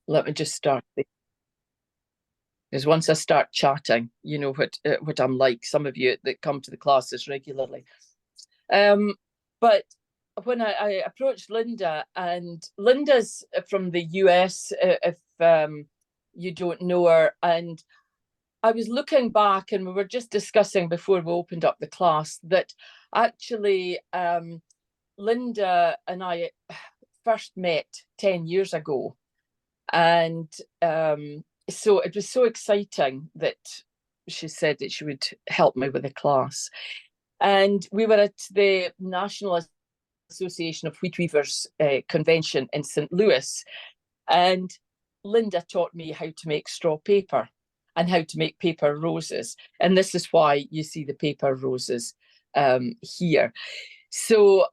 Let me just start, because once I start chatting, you know what I'm like. Some of you that come to the classes regularly. But when I approached Linda, and Linda's from the US, if you don't know her, and I was looking back, and we were just discussing before we opened up the class that actually Linda and I first met 10 years ago. And so it was so exciting that she said that she would help me with the class. And we were at the National Association of Wheat Weavers convention in St. Louis. And Linda taught me how to make straw paper and how to make paper roses. And this is why you see the paper roses here. So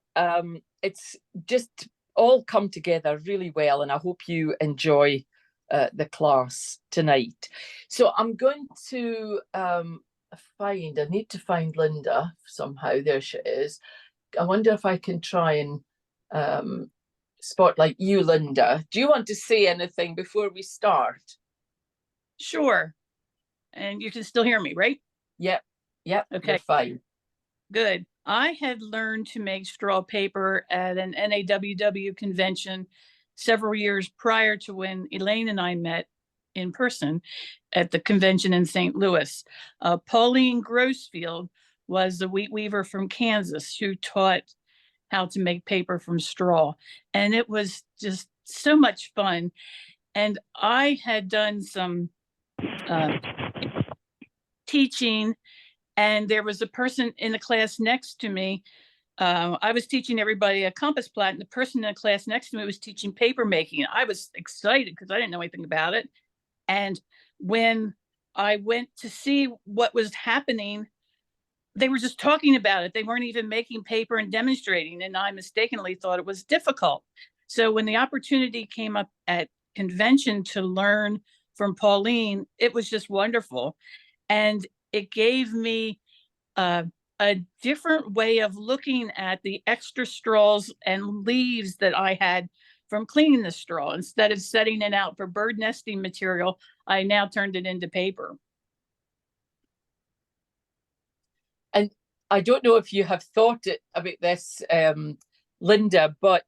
it's just all come together really well, and I hope you enjoy the class tonight. So I'm going to I need to find Linda somehow. There she is. I wonder if I can try and spotlight you, Linda. Do you want to say anything before we start? Sure. And you can still hear me, right? Yep. Okay. You're fine. Good. I had learned to make straw paper at an NAWW convention several years prior to when Elaine and I met in person at the convention in St. Louis. Pauline Grossfield was a wheat weaver from Kansas who taught how to make paper from straw. And it was just so much fun. And I had done some teaching, and there was a person in the class next to me. I was teaching everybody a compass plait, and the person in the class next to me was teaching paper making. I was excited because I didn't know anything about it. And when I went to see what was happening, they were just talking about it. They weren't even making paper and demonstrating, and I mistakenly thought it was difficult. So when the opportunity came up at convention to learn from Pauline, it was just wonderful. And it gave me a different way of looking at the extra straws and leaves that I had from cleaning the straw. Instead of setting it out for bird nesting material, I now turned it into paper. And I don't know if you have thought about this, Linda, but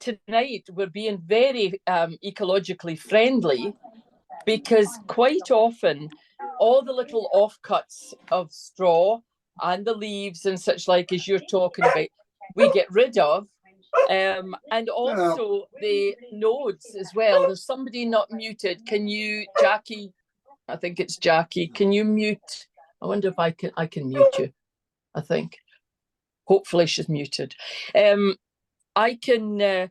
tonight we're being very ecologically friendly, because quite often all the little offcuts of straw and the leaves and such like as you're talking about, we get rid of. And also the nodes as well. There's somebody not muted. Can you, Jackie? I think it's Jackie. Can you mute? I wonder if I can mute you. I think. Hopefully she's muted. I can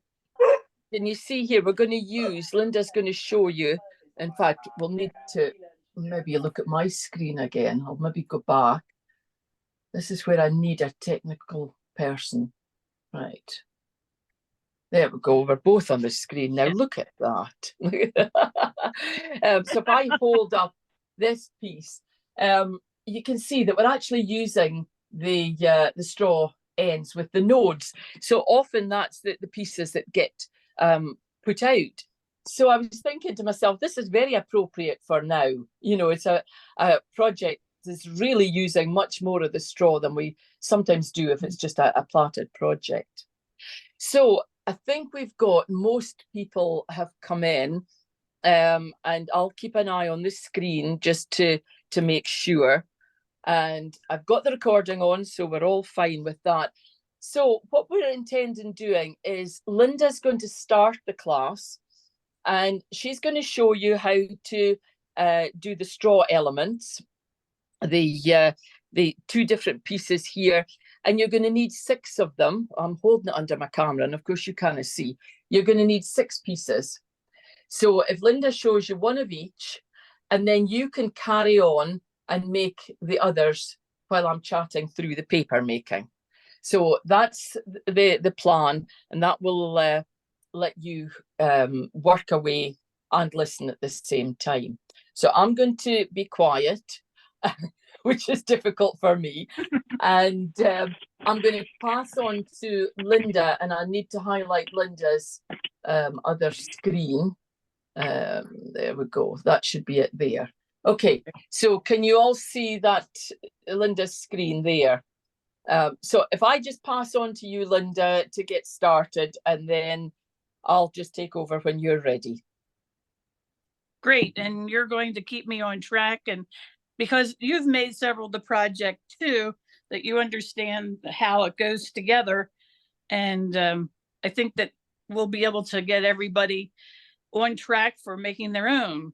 you see here, we're going to use, Linda's going to show you. In fact, we'll need to maybe look at my screen again. I'll maybe go back. This is where I need a technical person. Right. There we go. We're both on the screen now. Look at that. So if I hold up this piece, you can see that we're actually using the straw ends with the nodes. So often that's the pieces that get put out. So I was thinking to myself, this is very appropriate for now. You know, it's a project that's really using much more of the straw than we sometimes do if it's just a plaited project. So I think we've got most people have come in, and I'll keep an eye on the screen just to make sure. And I've got the recording on, so we're all fine with that. So what we're intending doing is Linda's going to start the class, and she's going to show you how to do the straw elements, the two different pieces here. And you're going to need 6 of them. I'm holding it under my camera, and of course you can't see. You're going to need 6 pieces. So if Linda shows you one of each, and then you can carry on and make the others while I'm chatting through the paper making. So that's the plan, and that will let you work away and listen at the same time. So I'm going to be quiet, which is difficult for me. And I'm going to pass on to Linda, and I need to highlight Linda's other screen. There we go. That should be it there. Okay, so can you all see that Linda's screen there? So if I just pass on to you, Linda, to get started, and then I'll just take over when you're ready. Great, and you're going to keep me on track, and because you've made several of the project too, that you understand how it goes together, and I think that we'll be able to get everybody on track for making their own.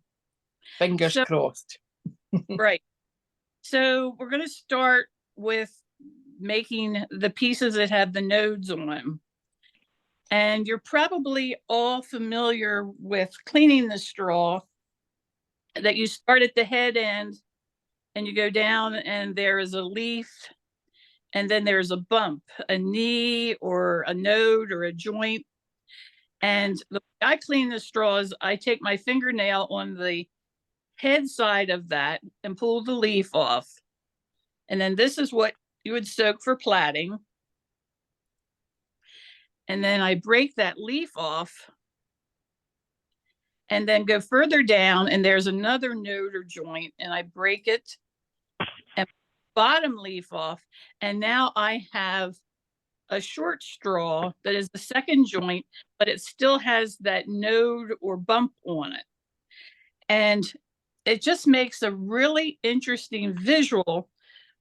Fingers crossed. Right. So we're going to start with making the pieces that have the nodes on them. And you're probably all familiar with cleaning the straw, that you start at the head end and you go down and there is a leaf, and then there's a bump, a knee or a node or a joint. And the way I clean the straws, I take my fingernail on the head side of that and pull the leaf off. And then this is what you would soak for plaiting. And then I break that leaf off and then go further down, and there's another node or joint, and I break it and bottom leaf off. And now I have a short straw that is the second joint, but it still has that node or bump on it. And it just makes a really interesting visual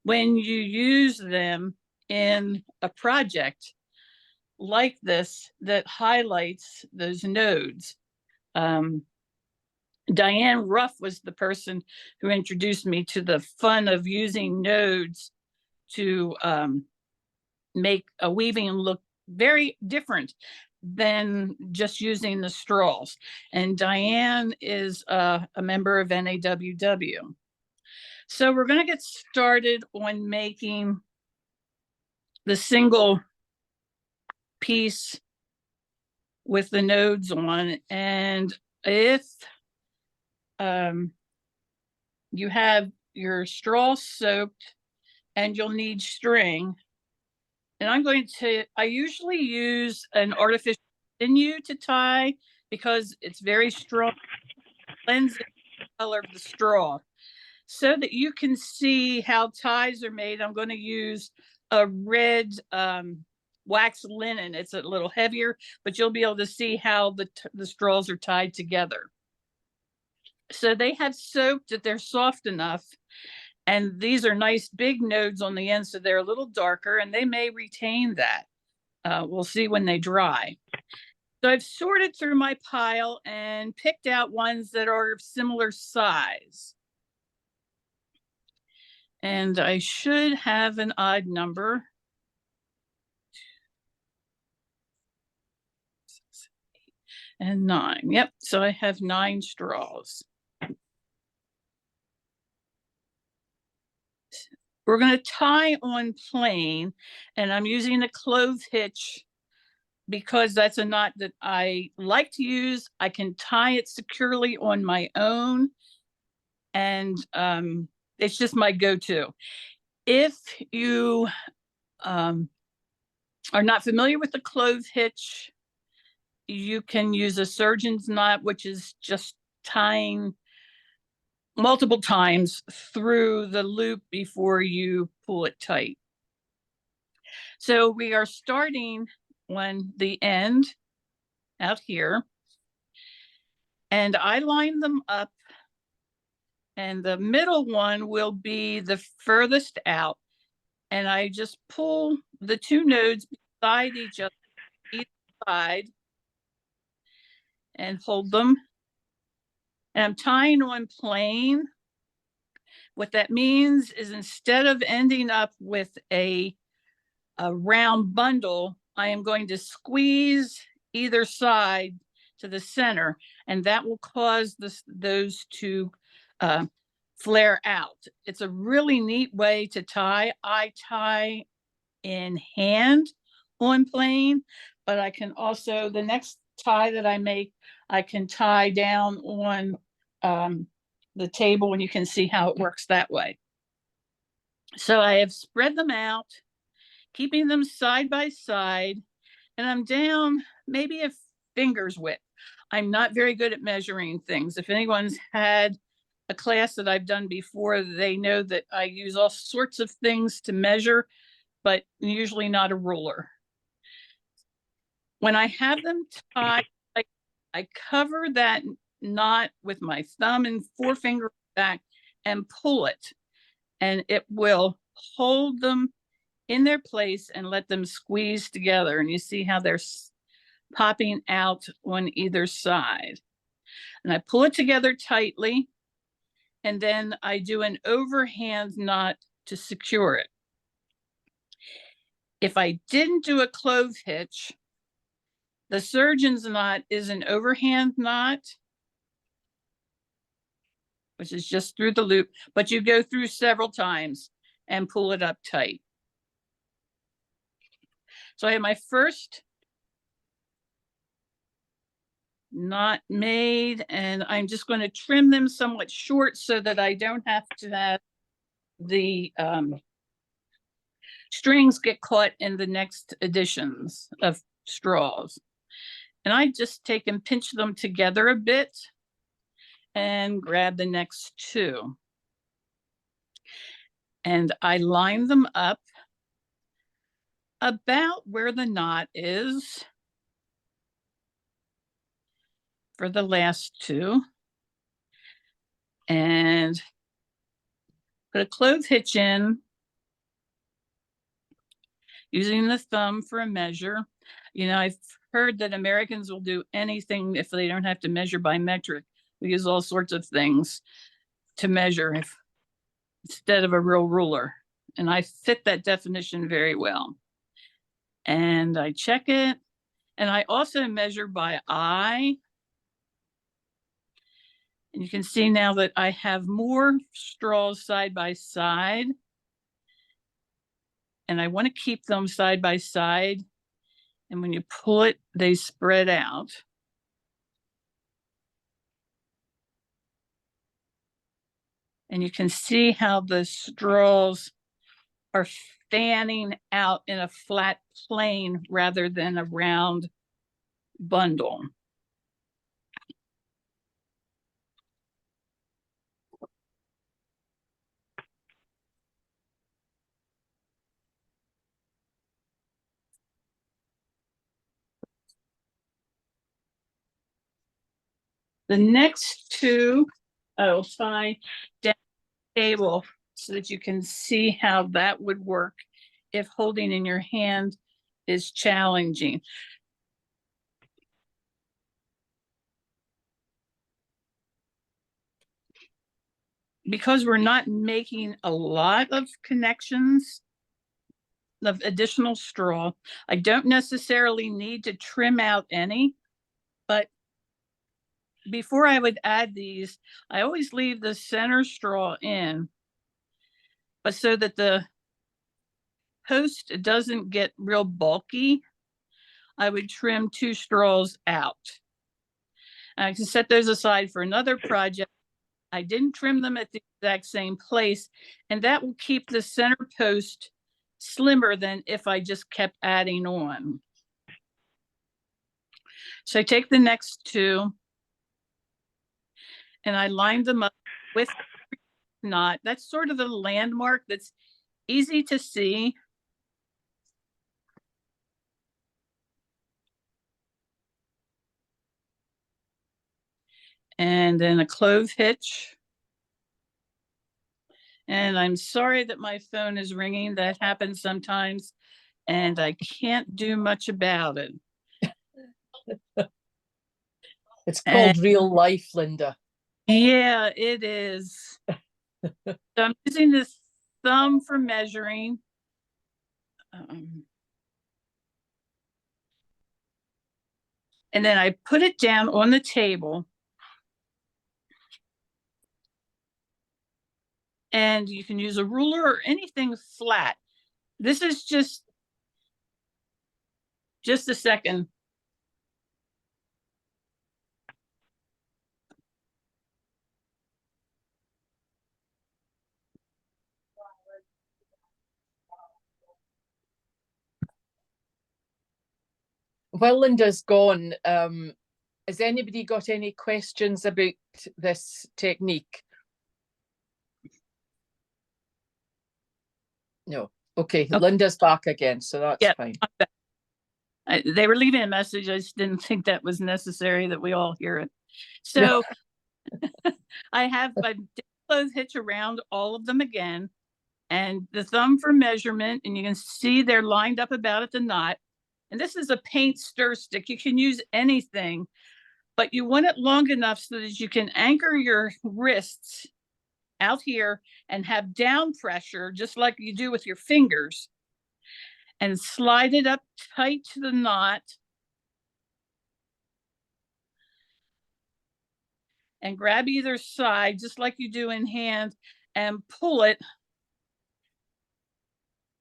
when you use them in a project like this that highlights those nodes. Diane Ruff was the person who introduced me to the fun of using nodes to make a weaving look very different than just using the straws. And Diane is a member of NAWW. So we're going to get started on making the single piece with the nodes on. And if you have your straw soaked, and you'll need string, and I usually use an artificial sinew to tie because it's very strong, blends the color of the straw. So that you can see how ties are made, I'm going to use a red wax linen. It's a little heavier, but you'll be able to see how the straws are tied together. So they have soaked that they're soft enough. And these are nice big nodes on the end, so they're a little darker, and they may retain that. We'll see when they dry. So I've sorted through my pile and picked out ones that are of similar size. And I should have an odd number. 6, 8, and 9. Yep, so I have 9 straws. We're going to tie on plain, and I'm using a clove hitch because that's a knot that I like to use. I can tie it securely on my own, and it's just my go-to. If you are not familiar with the clove hitch, you can use a surgeon's knot, which is just tying multiple times through the loop before you pull it tight. So we are starting on the end out here, and I line them up, and the middle one will be the furthest out, and I just pull the 2 nodes beside each other, each side, and hold them. And I'm tying on plain. What that means is instead of ending up with a round bundle, I am going to squeeze either side to the center, and that will cause those to flare out. It's a really neat way to tie. I tie in hand on plain, but I can also, the next tie that I make, I can tie down on the table, and you can see how it works that way. So I have spread them out, keeping them side by side, and I'm down maybe a finger's width. I'm not very good at measuring things. If anyone's had a class that I've done before, they know that I use all sorts of things to measure, but usually not a ruler. When I have them tied, I cover that knot with my thumb and forefinger back and pull it, and it will hold them in their place and let them squeeze together. And you see how they're popping out on either side. And I pull it together tightly, and then I do an overhand knot to secure it. If I didn't do a clove hitch, the surgeon's knot is an overhand knot, which is just through the loop, but you go through several times and pull it up tight. So I have my first knot made, and I'm just going to trim them somewhat short so that I don't have to have the strings get caught in the next editions of straws. And I just take and pinch them together a bit and grab the next two. And I line them up about where the knot is for the last two. And put a clove hitch in, using the thumb for a measure. You know, I've heard that Americans will do anything if they don't have to measure by metric. We use all sorts of things to measure instead of a real ruler. And I fit that definition very well. And I check it. And I also measure by eye. And you can see now that I have more straws side by side. And I want to keep them side by side. And when you pull it, they spread out. And you can see how the straws are fanning out in a flat plane rather than a round bundle. The next two, I'll tie down the table so that you can see how that would work if holding in your hand is challenging. Because we're not making a lot of connections of additional straw, I don't necessarily need to trim out any, but before I would add these, I always leave the center straw in, but so that the post doesn't get real bulky, I would trim 2 straws out. And I can set those aside for another project. I didn't trim them at the exact same place, and that will keep the center post slimmer than if I just kept adding on. So I take the next 2 and I line them up with knot. That's sort of the landmark that's easy to see. And then a clove hitch. And I'm sorry that my phone is ringing. That happens sometimes, and I can't do much about it. It's called real life, Linda. Yeah, it is. So I'm using this thumb for measuring. And then I put it down on the table. And you can use a ruler or anything flat. This is just a second. While Linda's gone, Has anybody got any questions about this technique? No. Okay, Linda's back again, so that's fine. They were leaving a message. I just didn't think that was necessary that we all hear it. So I did clothes hitch around all of them again, and the thumb for measurement, and you can see they're lined up about at the knot. And this is a paint stir stick. You can use anything, but you want it long enough so that you can anchor your wrists out here and have down pressure, just like you do with your fingers, and slide it up tight to the knot. And grab either side, just like you do in hand, and pull it.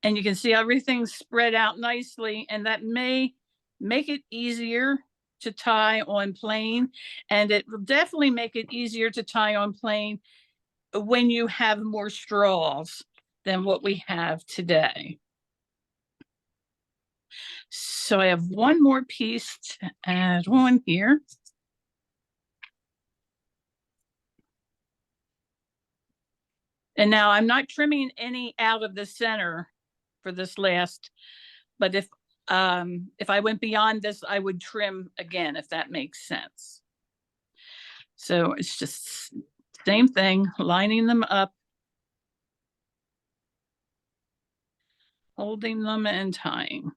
And you can see everything's spread out nicely, and that may make it easier to tie on plain, and it will definitely make it easier to tie on plain when you have more straws than what we have today. So I have one more piece to add on here. And now I'm not trimming any out of the center for this last, but if I went beyond this, I would trim again, if that makes sense. So it's just same thing, lining them up, holding them and tying.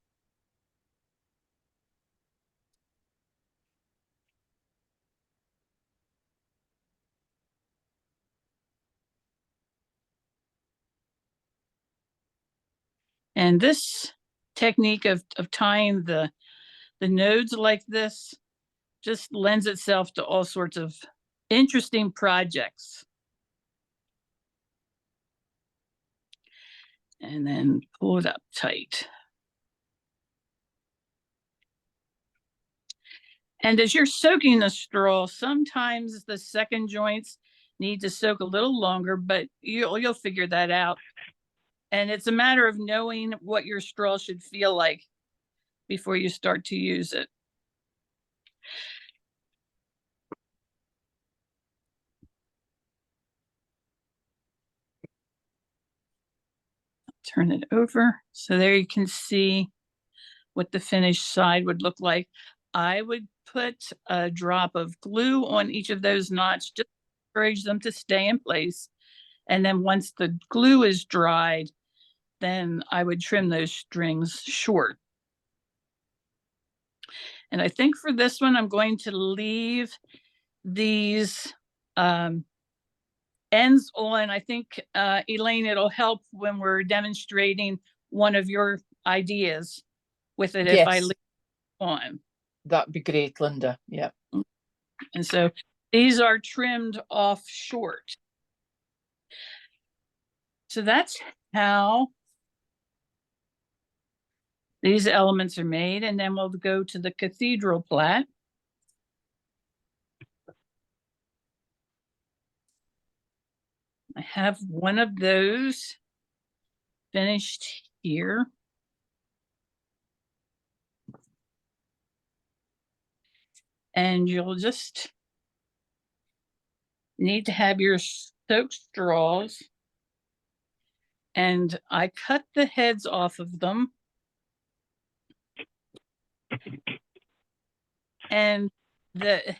And this technique of tying the nodes like this just lends itself to all sorts of interesting projects. And then pull it up tight. And as you're soaking the straw, sometimes the second joints need to soak a little longer, but you'll figure that out. And it's a matter of knowing what your straw should feel like before you start to use it. Turn it over. So there you can see what the finished side would look like. I would put a drop of glue on each of those knots, just to encourage them to stay in place. And then once the glue is dried, then I would trim those strings short. And I think for this one, I'm going to leave these ends on. I think, Elaine, it'll help when we're demonstrating one of your ideas with it. Yes. If I leave it on. That'd be great, Linda. Yeah. And so these are trimmed off short. So that's how these elements are made. And then we'll go to the cathedral plait. I have one of those finished here. And you'll just need to have your soaked straws. And I cut the heads off of them. And the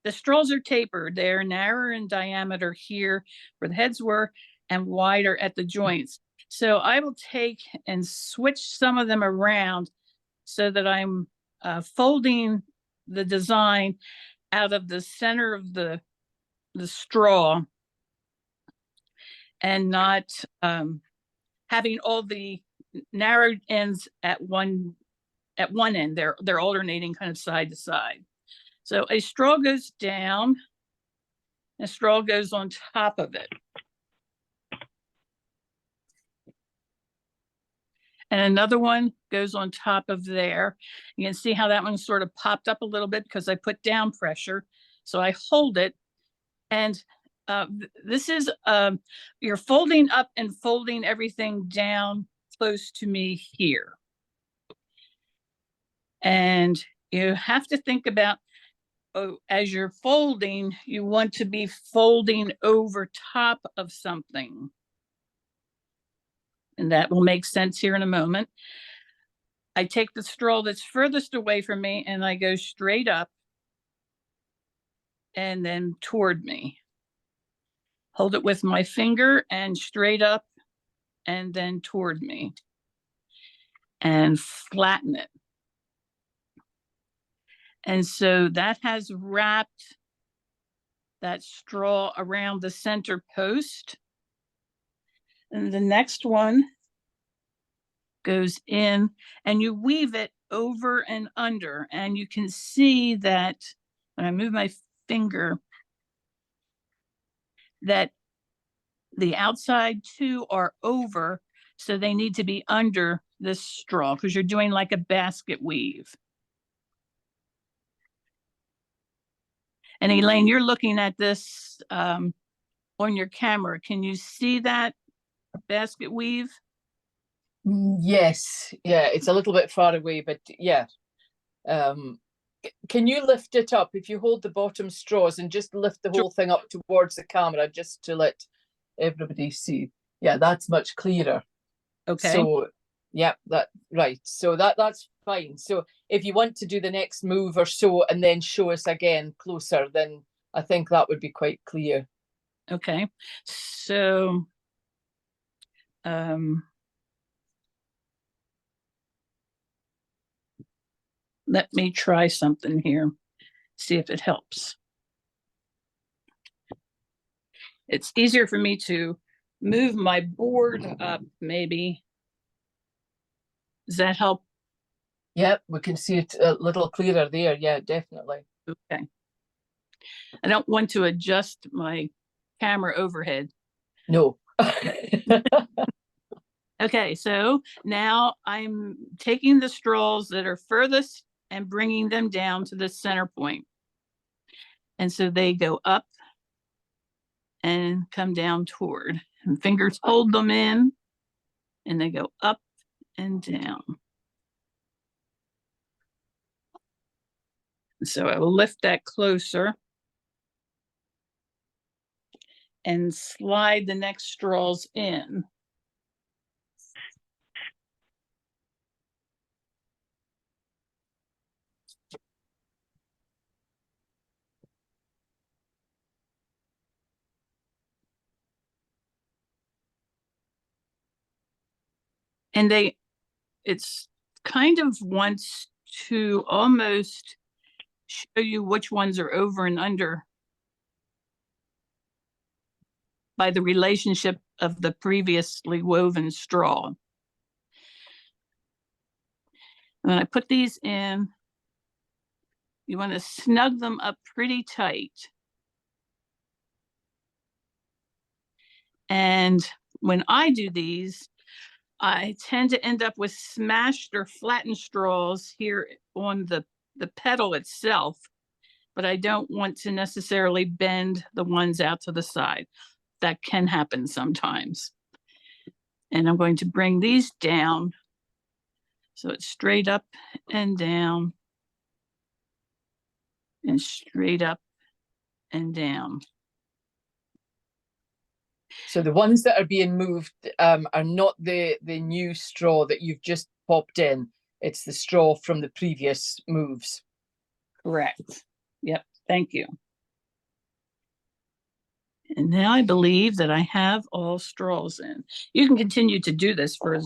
straws are tapered. They're narrower in diameter here where the heads were and wider at the joints. So I will take and switch some of them around so that I'm folding the design out of the center of the straw and not having all the narrowed ends at one end. They're alternating kind of side to side. So a straw goes down, a straw goes on top of it. And another one goes on top of there. You can see how that one sort of popped up a little bit because I put down pressure. So I hold it. And this is, you're folding up and folding everything down close to me here. And you have to think about, oh, as you're folding, you want to be folding over top of something. And that will make sense here in a moment. I take the straw that's furthest away from me and I go straight up and then toward me. Hold it with my finger and straight up and then toward me. And flatten it. And so that has wrapped that straw around the center post. And the next one goes in and you weave it over and under. And you can see that when I move my finger, that the outside two are over, so they need to be under this straw because you're doing like a basket weave. And Elaine, you're looking at this on your camera. Can you see that basket weave? Yes, yeah, it's a little bit far away, but yeah. Can you lift it up if you hold the bottom straws and just lift the whole thing up towards the camera just to let everybody see? Yeah, that's much clearer. Okay. So yeah, right. So that's fine. So if you want to do the next move or so and then show us again closer, then I think that would be quite clear. Okay. So let me try something here, see if it helps. It's easier for me to move my board up, maybe. Does that help? Yep, we can see it a little clearer there. Yeah, definitely. Okay. I don't want to adjust my camera overhead. No. Okay, so now I'm taking the straws that are furthest and bringing them down to the center point. And so they go up and come down toward, and fingers hold them in and they go up and down. So I will lift that closer and slide the next straws in. And it's kind of wants to almost show you which ones are over and under by the relationship of the previously woven straw. When I put these in, you want to snug them up pretty tight. And when I do these, I tend to end up with smashed or flattened straws here on the petal itself, but I don't want to necessarily bend the ones out to the side. That can happen sometimes. And I'm going to bring these down so it's straight up and down and straight up and down. So the ones that are being moved are not the new straw that you've just popped in. It's the straw from the previous moves. Correct. Yep. Thank you. And now I believe that I have all straws in. You can continue to do this for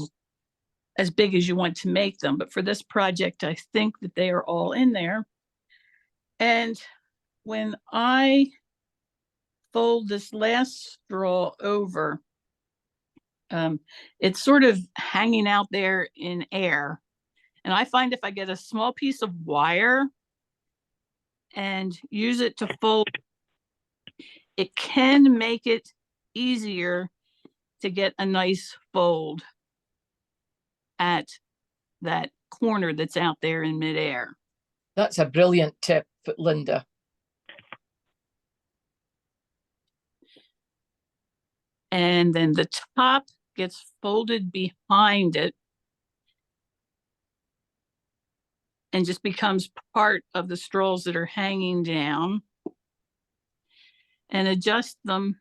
as big as you want to make them, but for this project, I think that they are all in there. And when I fold this last straw over, it's sort of hanging out there in air. And I find if I get a small piece of wire and use it to fold, it can make it easier to get a nice fold at that corner that's out there in midair. That's a brilliant tip, Linda. And then the top gets folded behind it. and just becomes part of the straws that are hanging down, and adjust them.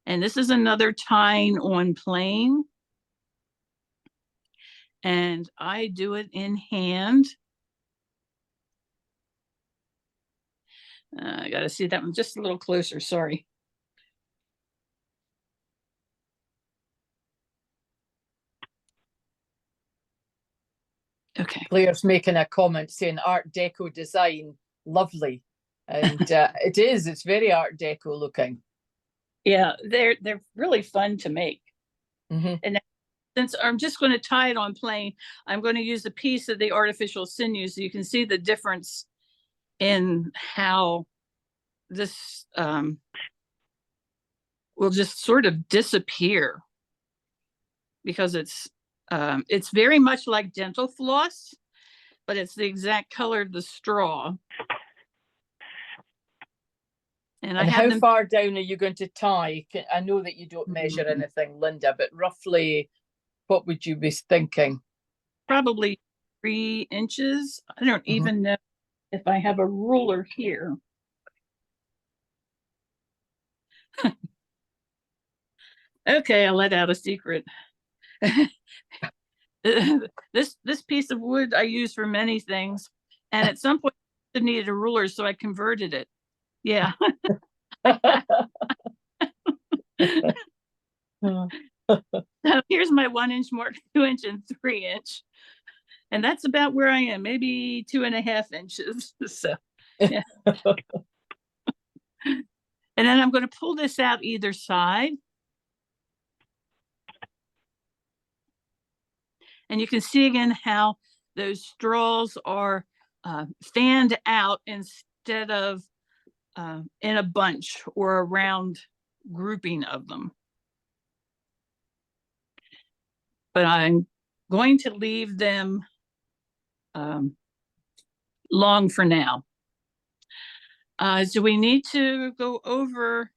And this is another tying on plane. And I do it in hand. I got to see that one just a little closer, sorry. Okay. Claire's making a comment saying Art Deco design, lovely. And it is, it's very Art Deco looking. Yeah, they're really fun to make. Mm-hmm. And since I'm just going to tie it on plain, I'm going to use a piece of the artificial sinew so you can see the difference in how this will just sort of disappear, because it's very much like dental floss, but it's the exact color of the straw. And how far down are you going to tie? I know that you don't measure anything, Linda, but roughly what would you be thinking? Probably 3 inches. I don't even know if I have a ruler here. Okay, I'll let out a secret. This piece of wood I use for many things, and at some point I needed a ruler, so I converted it. Yeah. So here's my 1 inch mark, 2 inch, and 3 inch, and that's about where I am, maybe 2.5 inches. So yeah. And then I'm going to pull this out either side. And you can see again how those straws are fanned out instead of in a bunch or a round grouping of them. But I'm going to leave them long for now. Do we need to go over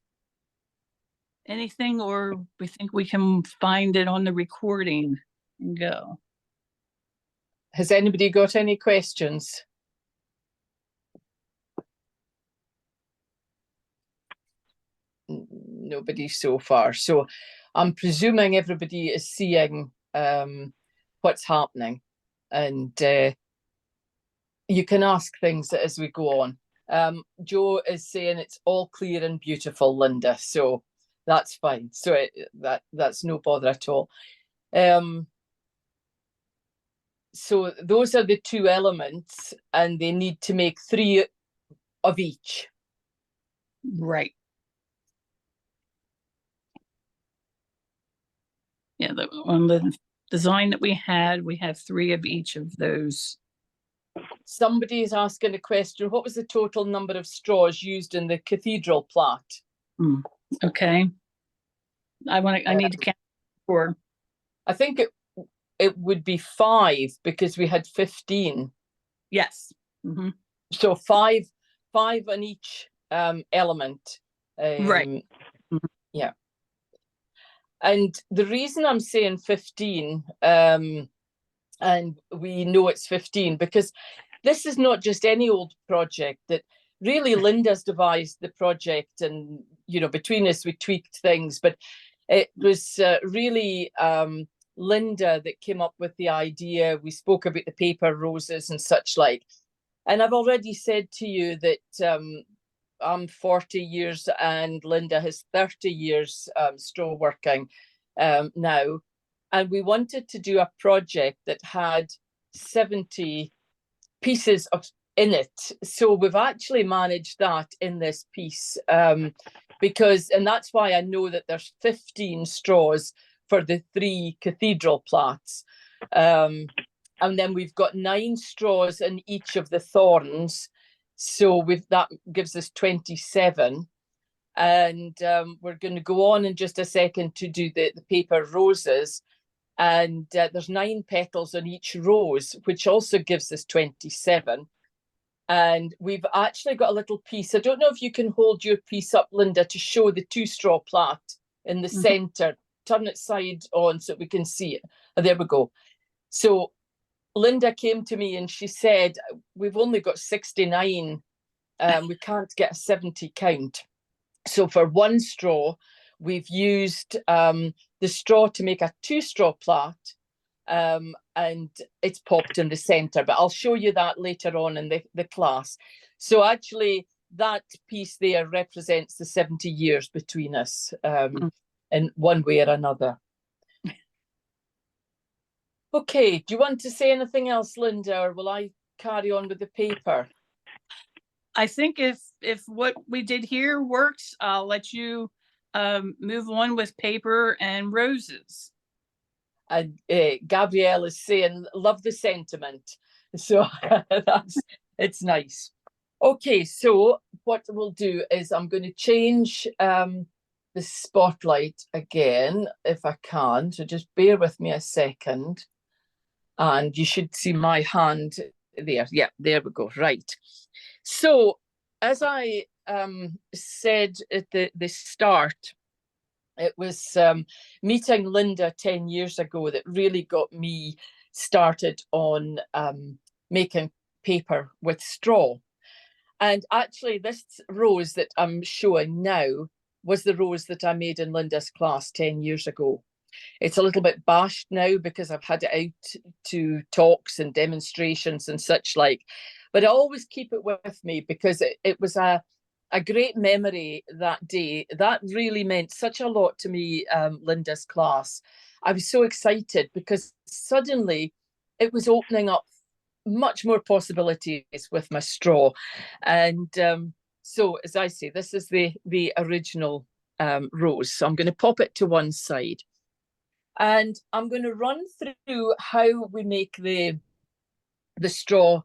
anything, or we think we can find it on the recording and go? Has anybody got any questions? Nobody so far. So I'm presuming everybody is seeing what's happening, and you can ask things as we go on. Joe is saying it's all clear and beautiful, Linda, so that's fine. So that's no bother at all. So those are the 2 elements, and they need to make 3 of each. Right. Yeah, on the design that we have 3 of each of those. Somebody is asking a question. What was the total number of straws used in the cathedral plait? Okay. I need to count 4. I think it would be 5 because we had 15. Yes. So 5 on each element. Right. Yeah. And the reason I'm saying 15, and we know it's 15, because this is not just any old project. That really Linda's devised the project, and between us we tweaked things, but it was really Linda that came up with the idea. We spoke about the paper roses and such like, and I've already said to you that I'm 40 years and Linda has 30 years straw working now, and we wanted to do a project that had 70 pieces in it. So we've actually managed that in this piece, because, and that's why I know that there's 15 straws for the 3 cathedral plaits. And then we've got 9 straws in each of the thorns. So that gives us 27. And we're going to go on in just a second to do the paper roses. And there's 9 petals on each rose, which also gives us 27. And we've actually got a little piece. I don't know if you can hold your piece up, Linda, to show the 2 straw plait in the center. turn it side on so we can see it. Oh, there we go. So Linda came to me and she said, we've only got 69. We can't get a 70 count. So for one straw, we've used the straw to make a 2-straw plait, and it's popped in the centre. But I'll show you that later on in the class. So actually, that piece there represents the 70 years between us, in one way or another. Okay, do you want to say anything else, Linda, or will I carry on with the paper? I think if what we did here works, I'll let you move on with paper and roses. And Gabrielle is saying, love the sentiment. So it's nice. Okay, so what we'll do is I'm going to change the spotlight again, if I can. So just bear with me a second. And you should see my hand there. Yeah, there we go. Right. So as I said at the start, it was meeting Linda 10 years ago that really got me started on making paper with straw. And actually, this rose that I'm showing now was the rose that I made in Linda's class 10 years ago. It's a little bit bashed now because I've had it out to talks and demonstrations and such like. But I always keep it with me because it was a great memory that day. That really meant such a lot to me, Linda's class. I was so excited because suddenly it was opening up much more possibilities with my straw. And so, as I say, this is the original rose. So I'm going to pop it to one side. And I'm going to run through how we make the straw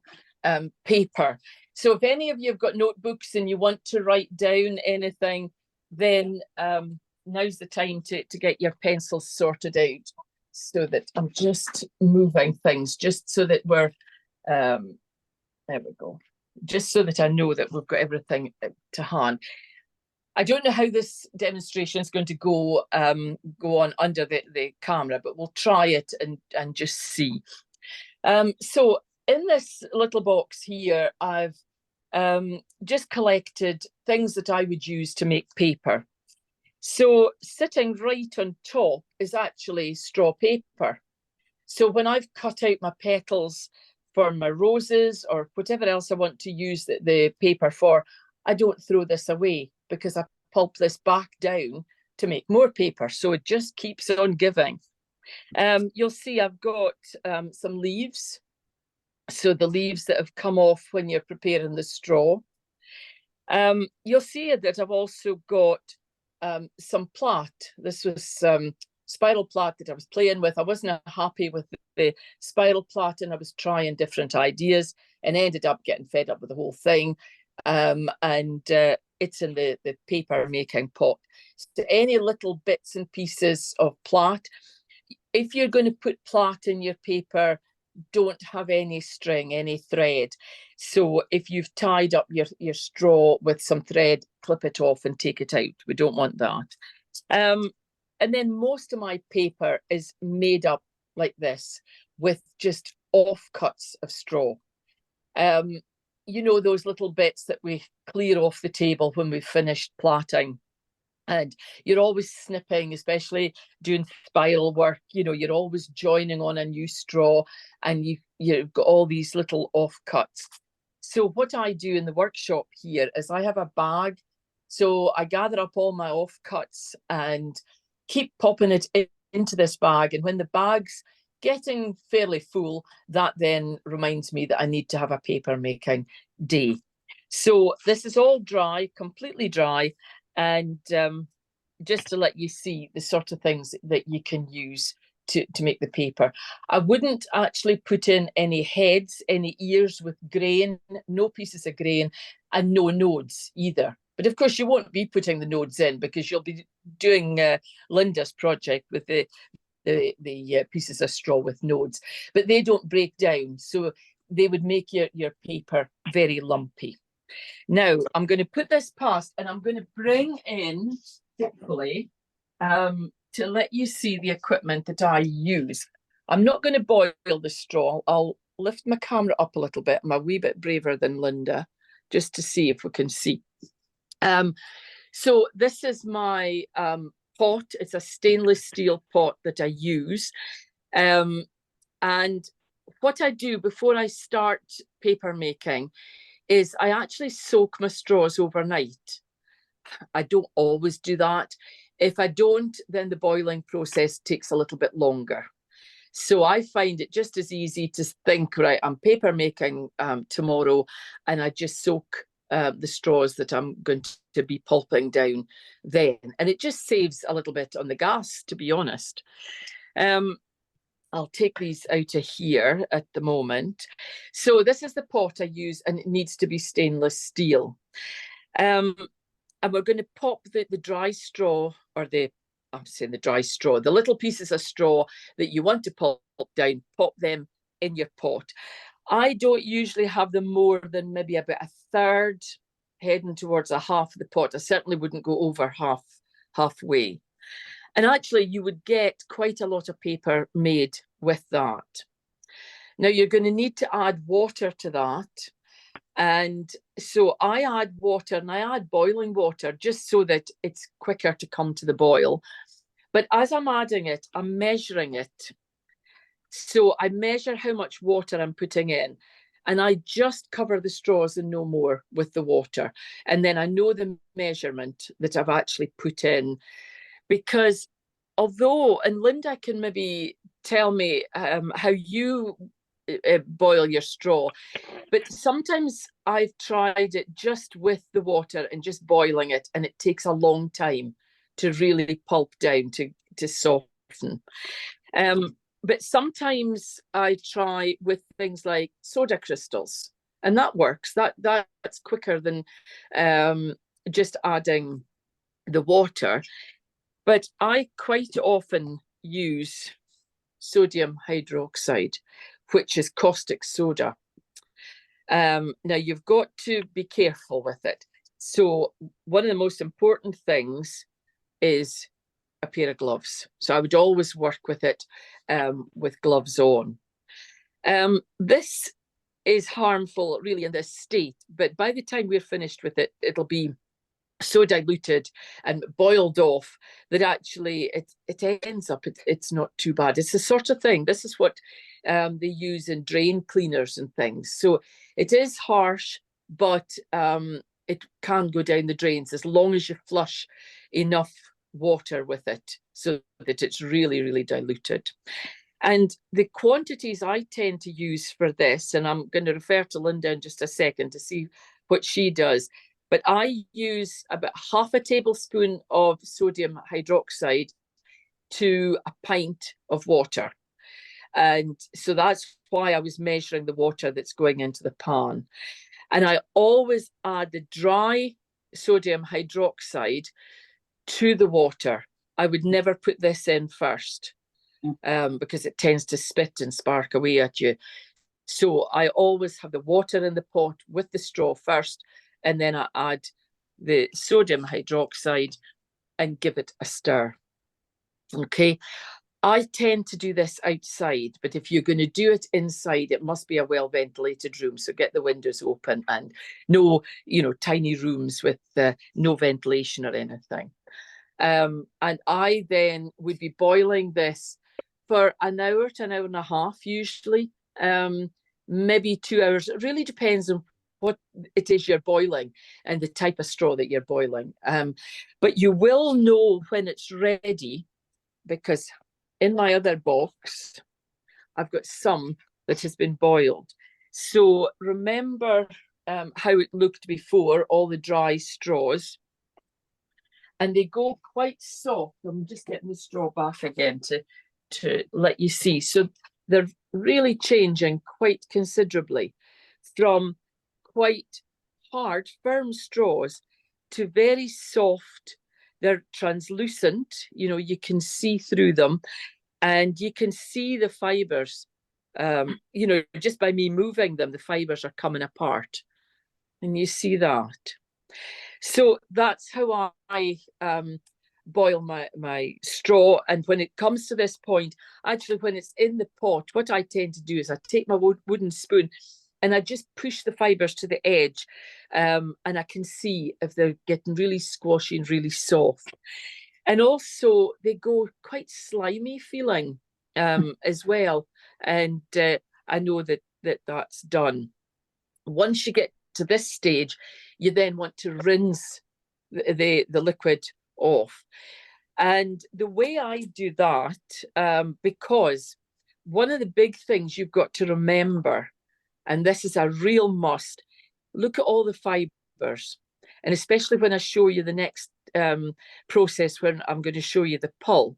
paper. So if any of you have got notebooks and you want to write down anything, then now's the time to get your pencils sorted out, so that I'm just moving things, just so that we're, there we go, just so that I know that we've got everything to hand. I don't know how this demonstration is going to go on under the camera, but we'll try it and just see. So in this little box here, I've just collected things that I would use to make paper. So sitting right on top is actually straw paper. So when I've cut out my petals for my roses or whatever else I want to use the paper for, I don't throw this away because I pulp this back down to make more paper. So it just keeps on giving. You'll see I've got some leaves. So the leaves that have come off when you're preparing the straw. You'll see that I've also got some plait. This was spiral plait that I was playing with. I wasn't happy with the spiral plait and I was trying different ideas and ended up getting fed up with the whole thing. And it's in the paper making pot. So any little bits and pieces of plait, if you're going to put plait in your paper, don't have any string, any thread. So if you've tied up your straw with some thread, clip it off and take it out. We don't want that. And then most of my paper is made up like this with just offcuts of straw. You know, those little bits that we clear off the table when we've finished plaiting. And you're always snipping, especially doing spiral work, you know, you're always joining on a new straw and you've got all these little offcuts. So what I do in the workshop here is I have a bag. So I gather up all my offcuts and keep popping it into this bag. And when the bag's getting fairly full, that then reminds me that I need to have a paper making day. So this is all dry, completely dry. And just to let you see the sort of things that you can use to make the paper. I wouldn't actually put in any heads, any ears with grain, no pieces of grain, and no nodes either. But of course, you won't be putting the nodes in because you'll be doing Linda's project with the pieces of straw with nodes. But they don't break down, so they would make your paper very lumpy. Now, I'm going to put this past and I'm going to bring in, hopefully, to let you see the equipment that I use. I'm not going to boil the straw. I'll lift my camera up a little bit. I'm a wee bit braver than Linda, just to see if we can see. So this is my pot. It's a stainless steel pot that I use. And what I do before I start paper making is I actually soak my straws overnight. I don't always do that. If I don't, then the boiling process takes a little bit longer. So I find it just as easy to think, right, I'm paper making tomorrow, and I just soak the straws that I'm going to be pulping down then. And it just saves a little bit on the gas, to be honest. I'll take these out of here at the moment. So this is the pot I use, and it needs to be stainless steel. And we're going to pop the dry straw, or I'm saying the dry straw, the little pieces of straw that you want to pulp down, pop them in your pot. I don't usually have them more than maybe about a third, heading towards a half of the pot. I certainly wouldn't go over halfway. And actually, you would get quite a lot of paper made with that. Now, you're going to need to add water to that. And so I add water, and I add boiling water just so that it's quicker to come to the boil. But as I'm adding it, I'm measuring it. So I measure how much water I'm putting in, and I just cover the straws and no more with the water. And then I know the measurement that I've actually put in. Because although, and Linda can maybe tell me how you boil your straw, but sometimes I've tried it just with the water and just boiling it, and it takes a long time to really pulp down, to soften. But sometimes I try with things like soda crystals, and that works. That's quicker than just adding the water. But I quite often use sodium hydroxide, which is caustic soda. Now, you've got to be careful with it. So one of the most important things is a pair of gloves. So I would always work with it with gloves on. This is harmful really in this state, but by the time we're finished with it, it'll be so diluted and boiled off that actually it ends up, it's not too bad. It's the sort of thing, this is what they use in drain cleaners and things. So it is harsh, but it can go down the drains as long as you flush enough water with it so that it's really, really diluted. And the quantities I tend to use for this, and I'm going to refer to Linda in just a second to see what she does, but I use about half a tablespoon of sodium hydroxide to a pint of water. And so that's why I was measuring the water that's going into the pan. And I always add the dry sodium hydroxide to the water. I would never put this in first because it tends to spit and spark away at you. So I always have the water in the pot with the straw first, and then I add the sodium hydroxide and give it a stir. Okay. I tend to do this outside, but if you're going to do it inside, it must be a well-ventilated room. So get the windows open, and no, tiny rooms with no ventilation or anything. And I then would be boiling this for an hour to an hour and a half, usually, maybe 2 hours. It really depends on what it is you're boiling and the type of straw that you're boiling. But you will know when it's ready, because in my other box, I've got some that has been boiled. So remember how it looked before, all the dry straws. And they go quite soft. I'm just getting the straw back again to let you see. So they're really changing quite considerably from quite hard, firm straws to very soft. They're translucent, you can see through them, and you can see the fibers. Just by me moving them, the fibers are coming apart. And you see that. So that's how I boil my straw. And when it comes to this point, actually, when it's in the pot, what I tend to do is I take my wooden spoon and I just push the fibers to the edge, and I can see if they're getting really squashy and really soft. And also, they go quite slimy feeling as well. And I know that's done. Once you get to this stage, you then want to rinse the liquid off. And the way I do that, because one of the big things you've got to remember, and this is a real must, look at all the fibers. And especially when I show you the next process, when I'm going to show you the pulp.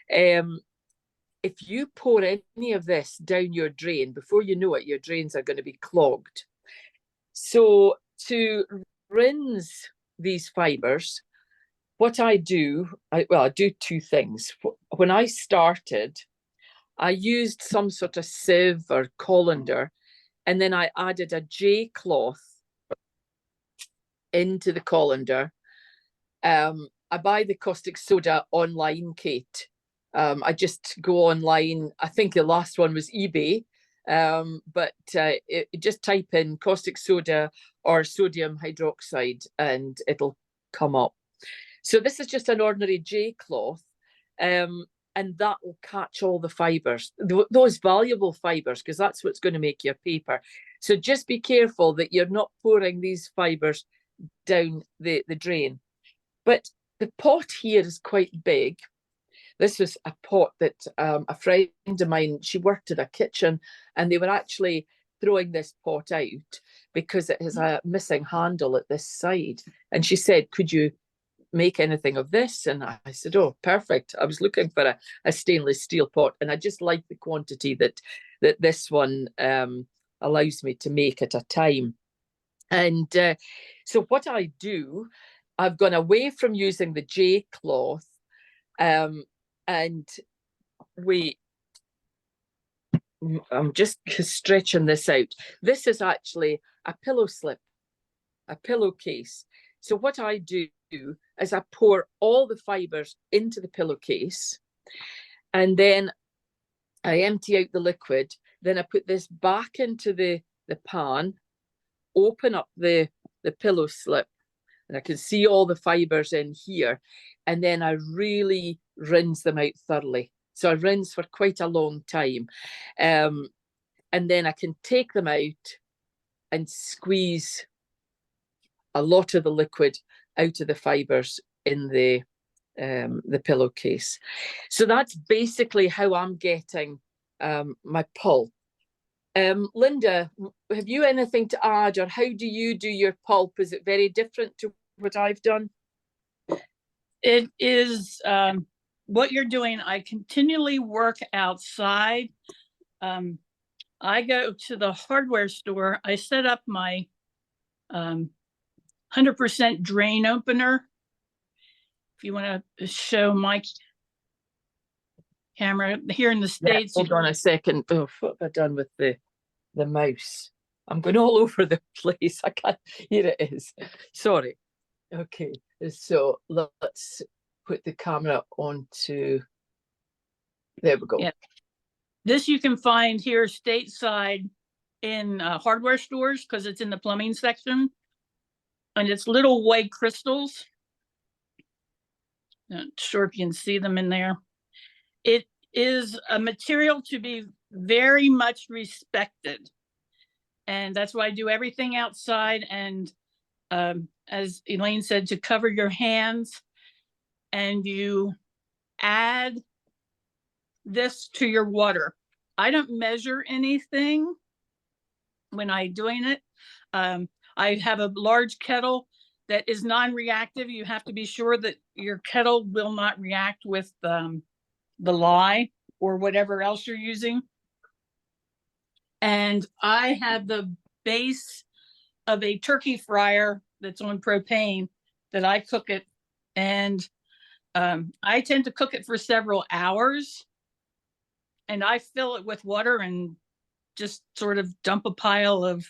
If you pour any of this down your drain, before you know it, your drains are going to be clogged. So to rinse these fibers, what I do, I do two things. When I started, I used some sort of sieve or colander, and then I added a J cloth into the colander. I buy the caustic soda online, Kate. I just go online. I think the last one was eBay, but just type in caustic soda or sodium hydroxide and it'll come up. So this is just an ordinary J cloth, and that will catch all the fibers, those valuable fibers, because that's what's going to make your paper. So just be careful that you're not pouring these fibers down the drain. But the pot here is quite big. This was a pot that a friend of mine, she worked in a kitchen, and they were actually throwing this pot out because it has a missing handle at this side. And she said, could you make anything of this? And I said, oh, perfect. I was looking for a stainless steel pot, and I just like the quantity that this one allows me to make at a time. And so what I do, I've gone away from using the J cloth, and I'm just stretching this out. This is actually a pillow slip, a pillowcase. So what I do is I pour all the fibers into the pillowcase, and then I empty out the liquid. Then I put this back into the pan, open up the pillow slip, and I can see all the fibers in here. And then I really rinse them out thoroughly. So I rinse for quite a long time. And then I can take them out and squeeze a lot of the liquid out of the fibers in the pillowcase. So that's basically how I'm getting my pulp. Linda, have you anything to add, or how do you do your pulp? Is it very different to what I've done? It is what you're doing. I continually work outside. I go to the hardware store. I set up my 100% drain opener. If you want to show my camera here in the States. Yeah, hold on a second. Oh, what have I done with the mouse? I'm going all over the place. I can't. Here it is. Sorry. Okay. So let's put the camera onto. There we go. Yeah. This you can find here stateside in hardware stores because it's in the plumbing section. And it's little white crystals. Not sure if you can see them in there. It is a material to be very much respected. And that's why I do everything outside. And as Elaine said, to cover your hands, and you add this to your water. I don't measure anything when I'm doing it. I have a large kettle that is non-reactive. You have to be sure that your kettle will not react with the lye or whatever else you're using. And I have the base of a turkey fryer that's on propane that I cook it. And I tend to cook it for several hours. And I fill it with water and just sort of dump a pile of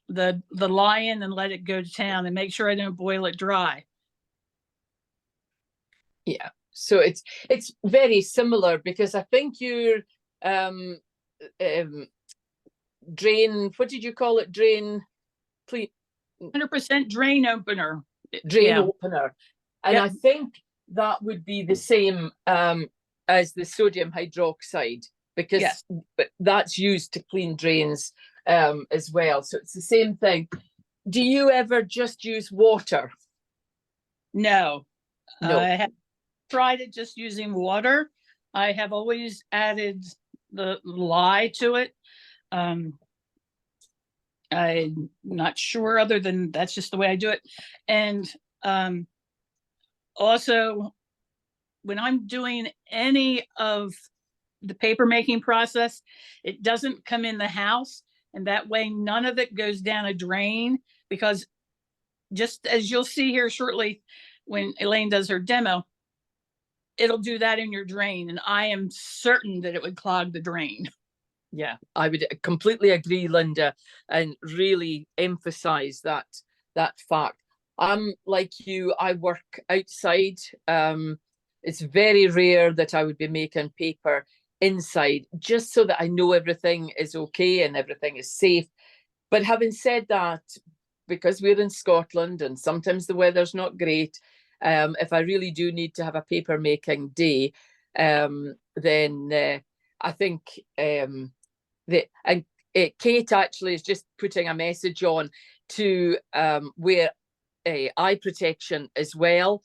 the lye in and let it go to town and make sure I don't boil it dry. Yeah. So it's very similar, because I think your um, um, drain, what did you call it? Clean 100% drain opener. drain Yeah. opener. And Yep. I think that would be the same as the sodium hydroxide, because Yes. that's used to clean drains as well. So it's the same thing. Do you ever just use water? No, I No. have tried it just using water. I have always added the lye to it. I'm not sure, other than that's just the way I do it. And also, when I'm doing any of the paper making process, it doesn't come in the house. And that way, none of it goes down a drain, because just as you'll see here shortly, when Elaine does her demo, it'll do that in your drain. And I am certain that it would clog the drain. Yeah, I would completely agree, Linda, and really emphasize that fact. I'm like you, I work outside. It's very rare that I would be making paper inside, just so that I know everything is okay and everything is safe. But having said that, because we're in Scotland and sometimes the weather's not great, if I really do need to have a paper making day, then I think and Kate actually is just putting a message on to wear eye protection as well.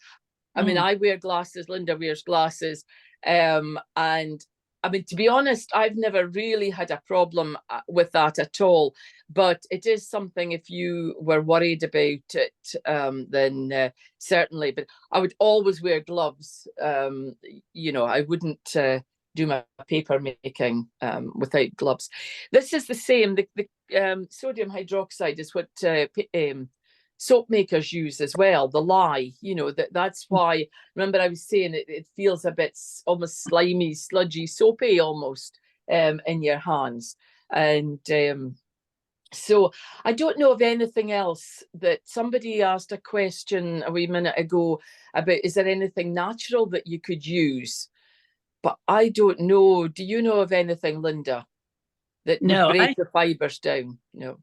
I mean, I wear glasses, Linda wears glasses, and I mean, to be honest, I've never really had a problem with that at all. But it is something, if you were worried about it, then certainly. But I would always wear gloves. I wouldn't do my paper making without gloves. This is the same. The sodium hydroxide is what soap makers use as well. The lye, that's why. Remember, I was saying it feels a bit almost slimy, sludgy, soapy almost in your hands, and so I don't know of anything else. That somebody asked a question a wee minute ago about, is there anything natural that you could use? But I don't know. Do you know of anything, Linda, that would No, break the fibers down? No.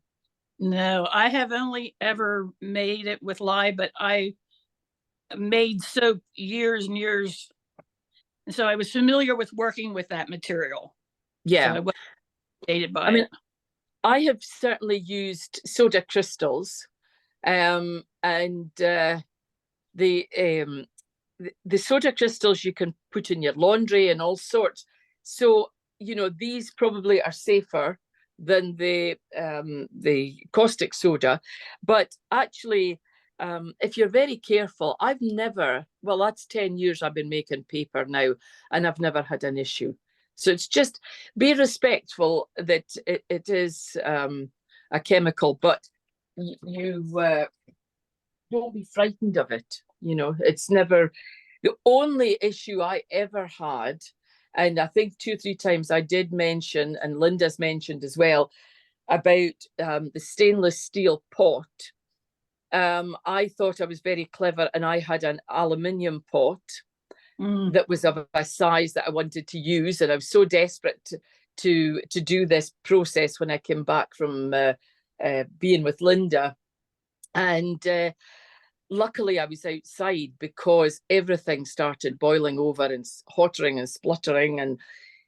no, I have only ever made it with lye, but I made soap years and years. And so I was familiar with working with that material. So Yeah. I wasn't dated I by mean, it. I have certainly used soda crystals, and the soda crystals you can put in your laundry and all sorts. So these probably are safer than the caustic soda, but actually, if you're very careful, I've never. Well, that's 10 years I've been making paper now, and I've never had an issue. So it's just be respectful that it is a chemical, but you don't be frightened of it. It's never the only issue I ever had. And I think 2 or 3 times I did mention, and Linda's mentioned as well, about the stainless steel pot. I thought I was very clever, and I had an aluminium pot that was of a size that I wanted to use, and I was so desperate to do this process when I came back from being with Linda, and luckily I was outside, because everything started boiling over and hottering and spluttering, and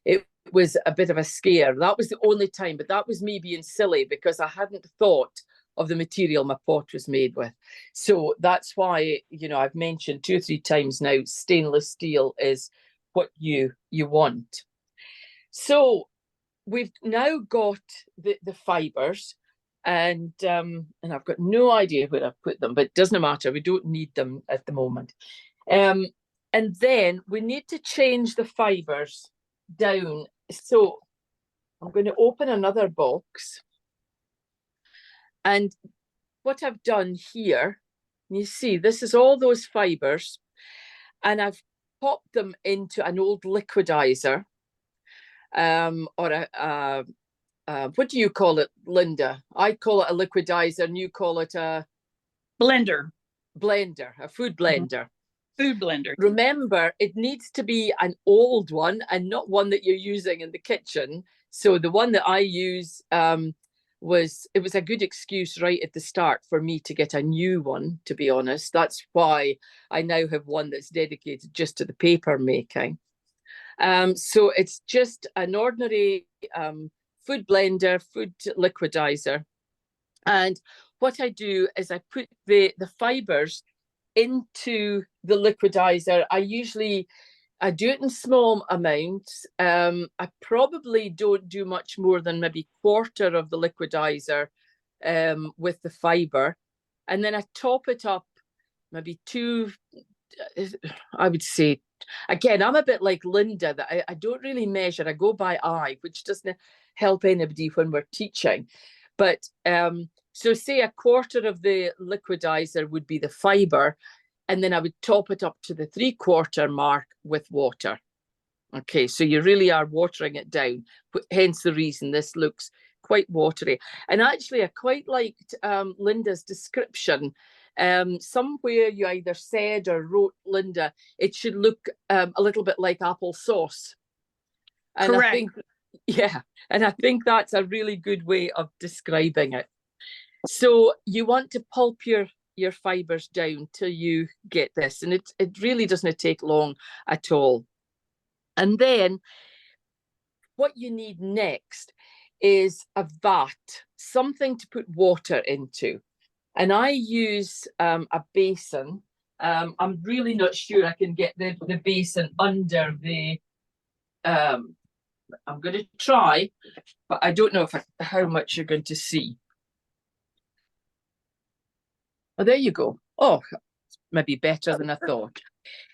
it was a bit of a scare. That was the only time, but that was me being silly, because I hadn't thought of the material my pot was made with. So that's why, I've mentioned 2 or 3 times now, stainless steel is what you want. So we've now got the fibers, and I've got no idea where I've put them, but it doesn't matter. We don't need them at the moment. And then we need to change the fibers down. So I'm going to open another box. And what I've done here, you see, this is all those fibers, and I've popped them into an old liquidizer, or what do you call it, Linda? I call it a liquidizer, and you call it a Blender. blender, a food blender. Food blender. Remember, it needs to be an old one and not one that you're using in the kitchen. So the one that I use was a good excuse right at the start for me to get a new one, to be honest. That's why I now have one that's dedicated just to the paper making. So it's just an ordinary food blender, food liquidizer. And what I do is I put the fibers into the liquidizer. I do it in small amounts. I probably don't do much more than maybe quarter of the liquidizer with the fiber. And then I top it up maybe I would say, again, I'm a bit like Linda, that I don't really measure. I go by eye, which doesn't help anybody when we're teaching. But so say a quarter of the liquidizer would be the fiber, and then I would top it up to the 3/4 mark with water. Okay, so you really are watering it down, hence the reason this looks quite watery. And actually, I quite liked Linda's description. Somewhere you either said or wrote, Linda, it should look a little bit like applesauce. And Correct. I think that's a really good way of describing it. So you want to pulp your fibers down till you get this, and it really doesn't take long at all. And then what you need next is a vat, something to put water into. And I use a basin. I'm really not sure I can get the basin under the, I'm going to try, but I don't know how much you're going to see. Oh, there you go. Oh, maybe better than I thought.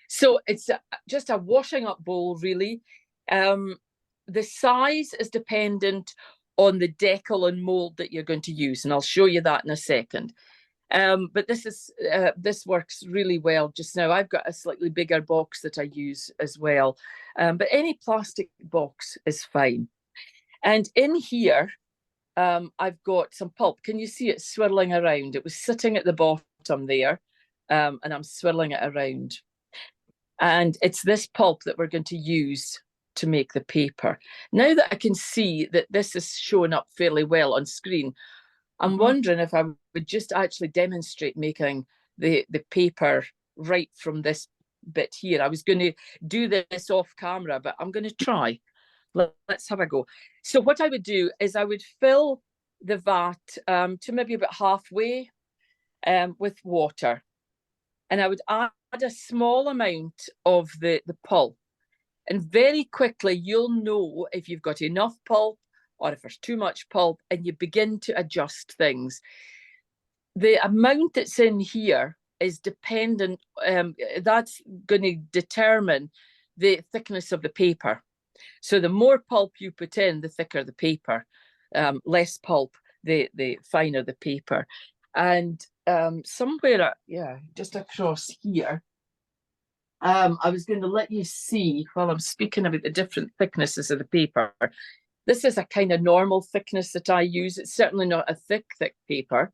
So it's just a washing up bowl, really. The size is dependent on the decal and mold that you're going to use, and I'll show you that in a second. But this works really well just now. I've got a slightly bigger box that I use as well, but any plastic box is fine. And in here, I've got some pulp. Can you see it swirling around? It was sitting at the bottom there, and I'm swirling it around. And it's this pulp that we're going to use to make the paper. Now that I can see that this is showing up fairly well on screen, I'm wondering if I would just actually demonstrate making the paper right from this bit here. I was going to do this off camera, but I'm going to try. Let's have a go. So what I would do is I would fill the vat to maybe about halfway with water. And I would add a small amount of the pulp. And very quickly, you'll know if you've got enough pulp or if there's too much pulp, and you begin to adjust things. The amount that's in here is dependent, that's going to determine the thickness of the paper. So the more pulp you put in, the thicker the paper. Less pulp, the finer the paper. And somewhere, just across here, I was going to let you see, while I'm speaking about the different thicknesses of the paper, this is a kind of normal thickness that I use. It's certainly not a thick paper,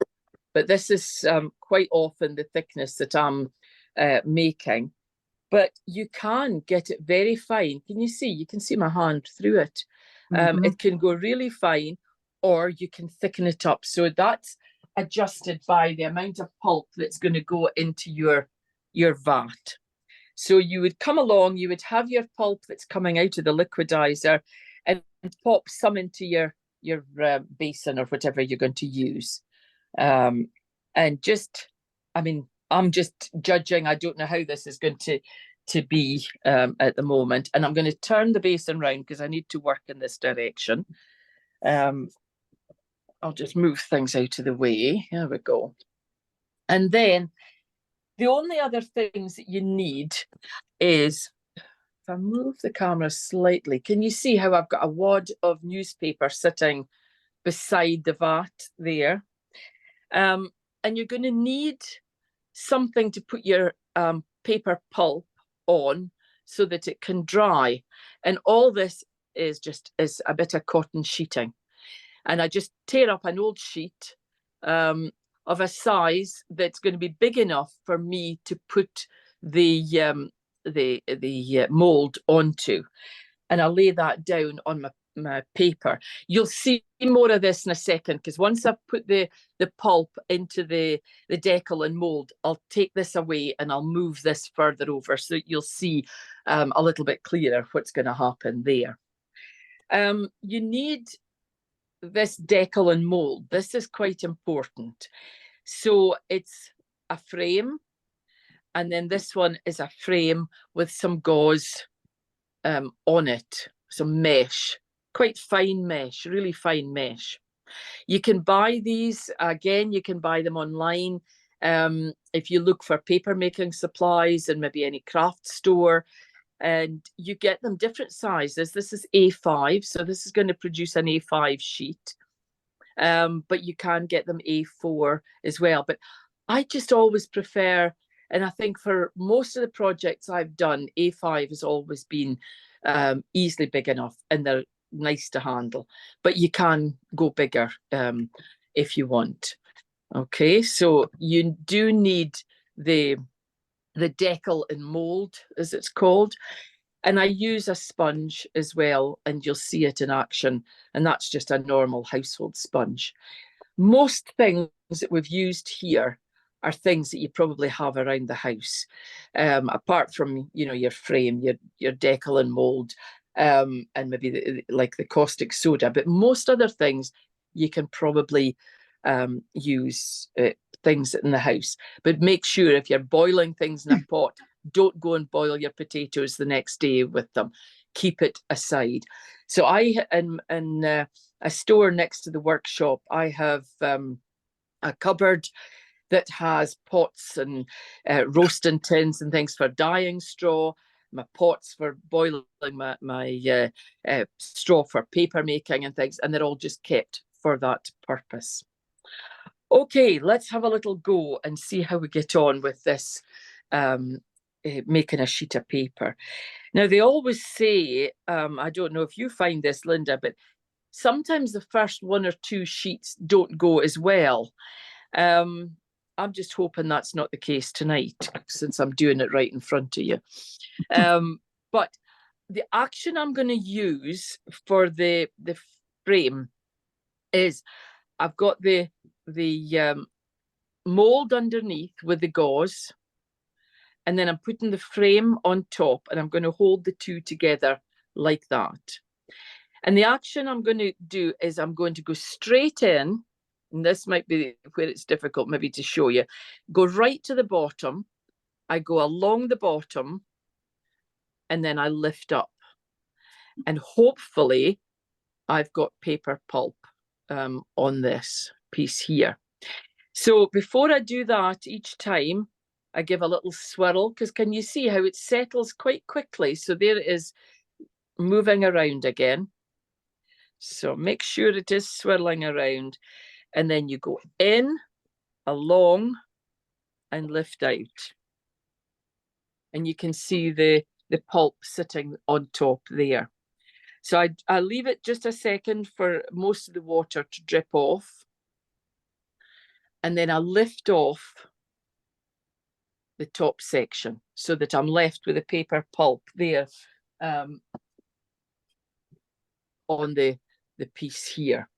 but this is quite often the thickness that I'm making. But you can get it very fine. Can you see? You can see my hand through it. It can go really fine, or you can thicken it up. So that's adjusted by the amount of pulp that's going to go into your vat. So you would come along, you would have your pulp that's coming out of the liquidizer, and pop some into your basin or whatever you're going to use. And just, I mean, I'm just judging. I don't know how this is going to be at the moment. And I'm going to turn the basin round because I need to work in this direction. I'll just move things out of the way. There we go. And then the only other things that you need is, if I move the camera slightly, can you see how I've got a wad of newspaper sitting beside the vat there? And you're going to need something to put your paper pulp on so that it can dry. And all this is a bit of cotton sheeting. And I just tear up an old sheet of a size that's going to be big enough for me to put the mold onto, and I'll lay that down on my paper. You'll see more of this in a second, because once I've put the pulp into the decal and mold, I'll take this away and I'll move this further over, so that you'll see a little bit clearer what's going to happen there. You need this decal and mold. This is quite important. So it's a frame, and then this one is a frame with some gauze on it, some mesh, quite fine mesh, really fine mesh. You can buy these, again, you can buy them online. If you look for paper making supplies and maybe any craft store, and you get them different sizes. This is A5, so this is going to produce an A5 sheet. But you can get them A4 as well. But I just always prefer, and I think for most of the projects I've done, A5 has always been easily big enough, and they're nice to handle. But you can go bigger if you want. Okay, so you do need the decal and mold, as it's called. And I use a sponge as well, and you'll see it in action. And that's just a normal household sponge. Most things that we've used here are things that you probably have around the house, apart from, you know, your frame, your decal and mold, and maybe like the caustic soda. But most other things you can probably use things in the house. But make sure if you're boiling things in a pot, don't go and boil your potatoes the next day with them. Keep it aside. So I, in a store next to the workshop, I have a cupboard that has pots and roasting tins and things for dyeing straw, my pots for boiling my straw for paper making and things, and they're all just kept for that purpose. Okay, let's have a little go and see how we get on with this making a sheet of paper. Now, they always say, I don't know if you find this, Linda, but sometimes the first one or two sheets don't go as well. I'm just hoping that's not the case tonight, since I'm doing it right in front of you. But the action I'm going to use for the frame is I've got the mold underneath with the gauze, and then I'm putting the frame on top, and I'm going to hold the two together like that. And the action I'm going to do is I'm going to go straight in, and this might be where it's difficult maybe to show you. Go right to the bottom. I go along the bottom, and then I lift up. And hopefully I've got paper pulp on this piece here. So before I do that, each time I give a little swirl, because can you see how it settles quite quickly? So there it is, moving around again. So make sure it is swirling around, and then you go in, along, and lift out. And you can see the pulp sitting on top there. So I leave it just a second for most of the water to drip off. And then I lift off the top section so that I'm left with a paper pulp there on the piece here.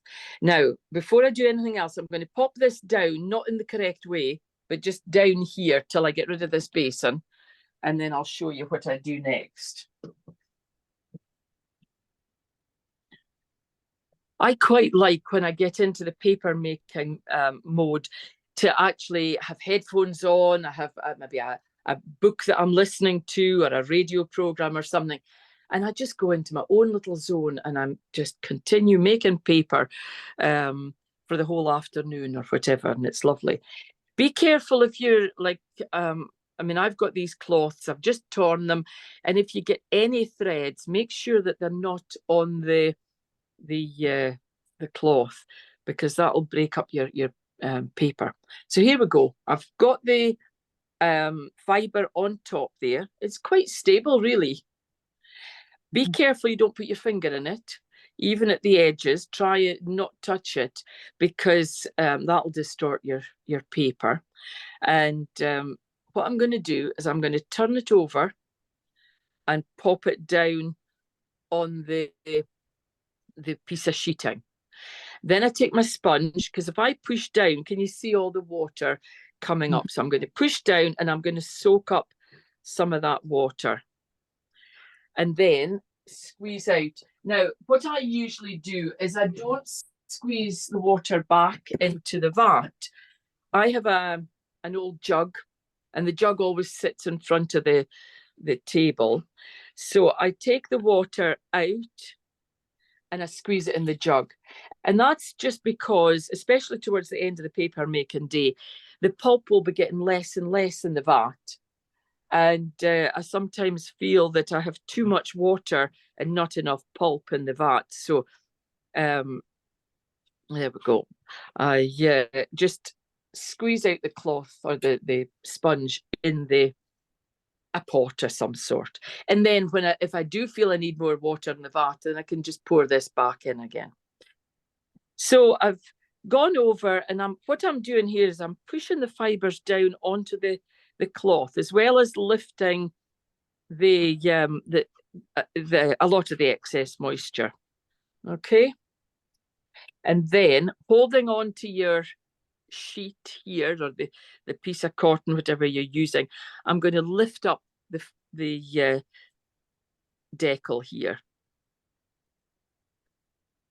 Now, before I do anything else, I'm going to pop this down, not in the correct way, but just down here till I get rid of this basin. And then I'll show you what I do next. I quite like when I get into the paper making mode to actually have headphones on. I have maybe a book that I'm listening to, or a radio program or something. And I just go into my own little zone, and I'm just continue making paper for the whole afternoon or whatever. And it's lovely. Be careful if you're like, I mean, I've got these cloths, I've just torn them. And if you get any threads, make sure that they're not on the cloth, because that'll break up your paper. So here we go. I've got the fibre on top there. It's quite stable, really. Be careful you don't put your finger in it, even at the edges. Try it, not touch it, because that'll distort your paper. And what I'm going to do is I'm going to turn it over and pop it down on the piece of sheeting. Then I take my sponge, because if I push down, can you see all the water coming up? So I'm going to push down and I'm going to soak up some of that water and then squeeze out. Now, what I usually do is I don't squeeze the water back into the vat. I have an old jug, and the jug always sits in front of the table. So I take the water out and I squeeze it in the jug. And that's just because, especially towards the end of the paper making day, the pulp will be getting less and less in the vat. And I sometimes feel that I have too much water and not enough pulp in the vat. So there we go. I just squeeze out the cloth or the sponge in a pot of some sort. And then if I do feel I need more water in the vat, then I can just pour this back in again. So I've gone over, and what I'm doing here is I'm pushing the fibres down onto the cloth, as well as lifting a lot of the excess moisture. Okay. And then holding on to your sheet here, or the piece of cotton, whatever you're using, I'm going to lift up the decal here,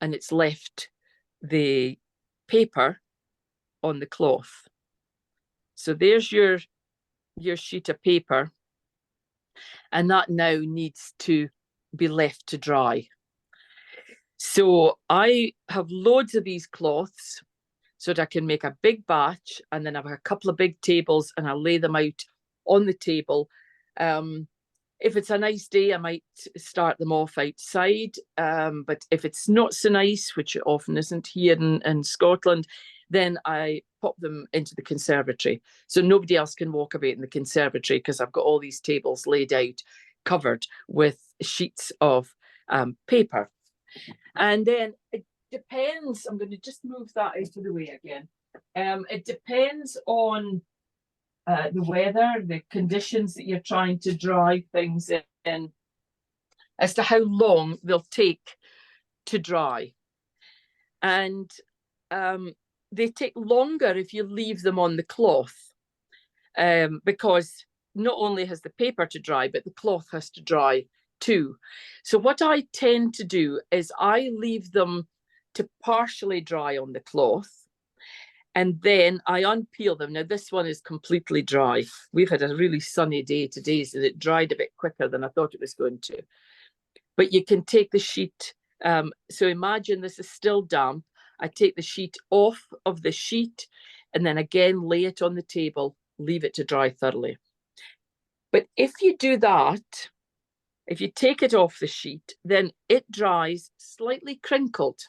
and it's left the paper on the cloth. So there's your sheet of paper, and that now needs to be left to dry. So I have loads of these cloths so that I can make a big batch, and then I have a couple of big tables and I'll lay them out on the table. If it's a nice day, I might start them off outside. But if it's not so nice, which it often isn't here in Scotland, then I pop them into the conservatory. So nobody else can walk about in the conservatory, because I've got all these tables laid out, covered with sheets of paper. And then it depends. I'm going to just move that out of the way again. It depends on the weather, the conditions that you're trying to dry things in, as to how long they'll take to dry. And they take longer if you leave them on the cloth, because not only has the paper to dry, but the cloth has to dry too. So what I tend to do is I leave them to partially dry on the cloth, and then I unpeel them. Now, this one is completely dry. We've had a really sunny day today, so it dried a bit quicker than I thought it was going to. But you can take the sheet. So imagine this is still damp. I take the sheet off of the sheet and then again lay it on the table, leave it to dry thoroughly. But if you do that, if you take it off the sheet, then it dries slightly crinkled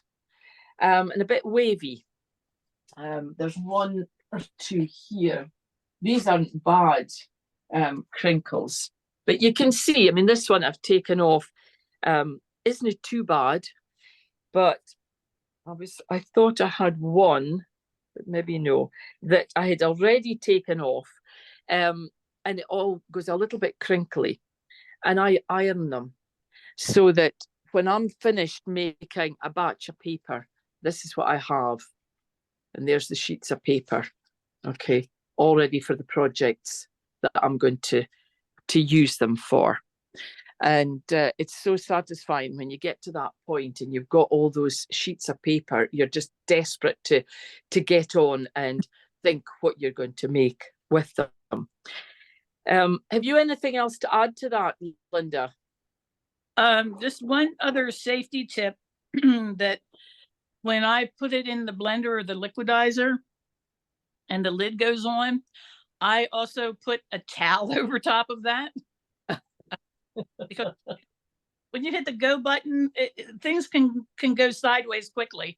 and a bit wavy. There's one or two here. These aren't bad crinkles, but you can see, I mean, this one I've taken off isn't too bad, but I thought I had one, but maybe no, that I had already taken off, and it all goes a little bit crinkly, and I iron them so that when I'm finished making a batch of paper, this is what I have. And there's the sheets of paper, okay, all ready for the projects that I'm going to use them for. And it's so satisfying when you get to that point and you've got all those sheets of paper. You're just desperate to get on and think what you're going to make with them. Have you anything else to add to that, Linda? Just one other safety tip that when I put it in the blender or the liquidizer and the lid goes on, I also put a towel over top of that. Because when you hit the go button, things can go sideways quickly.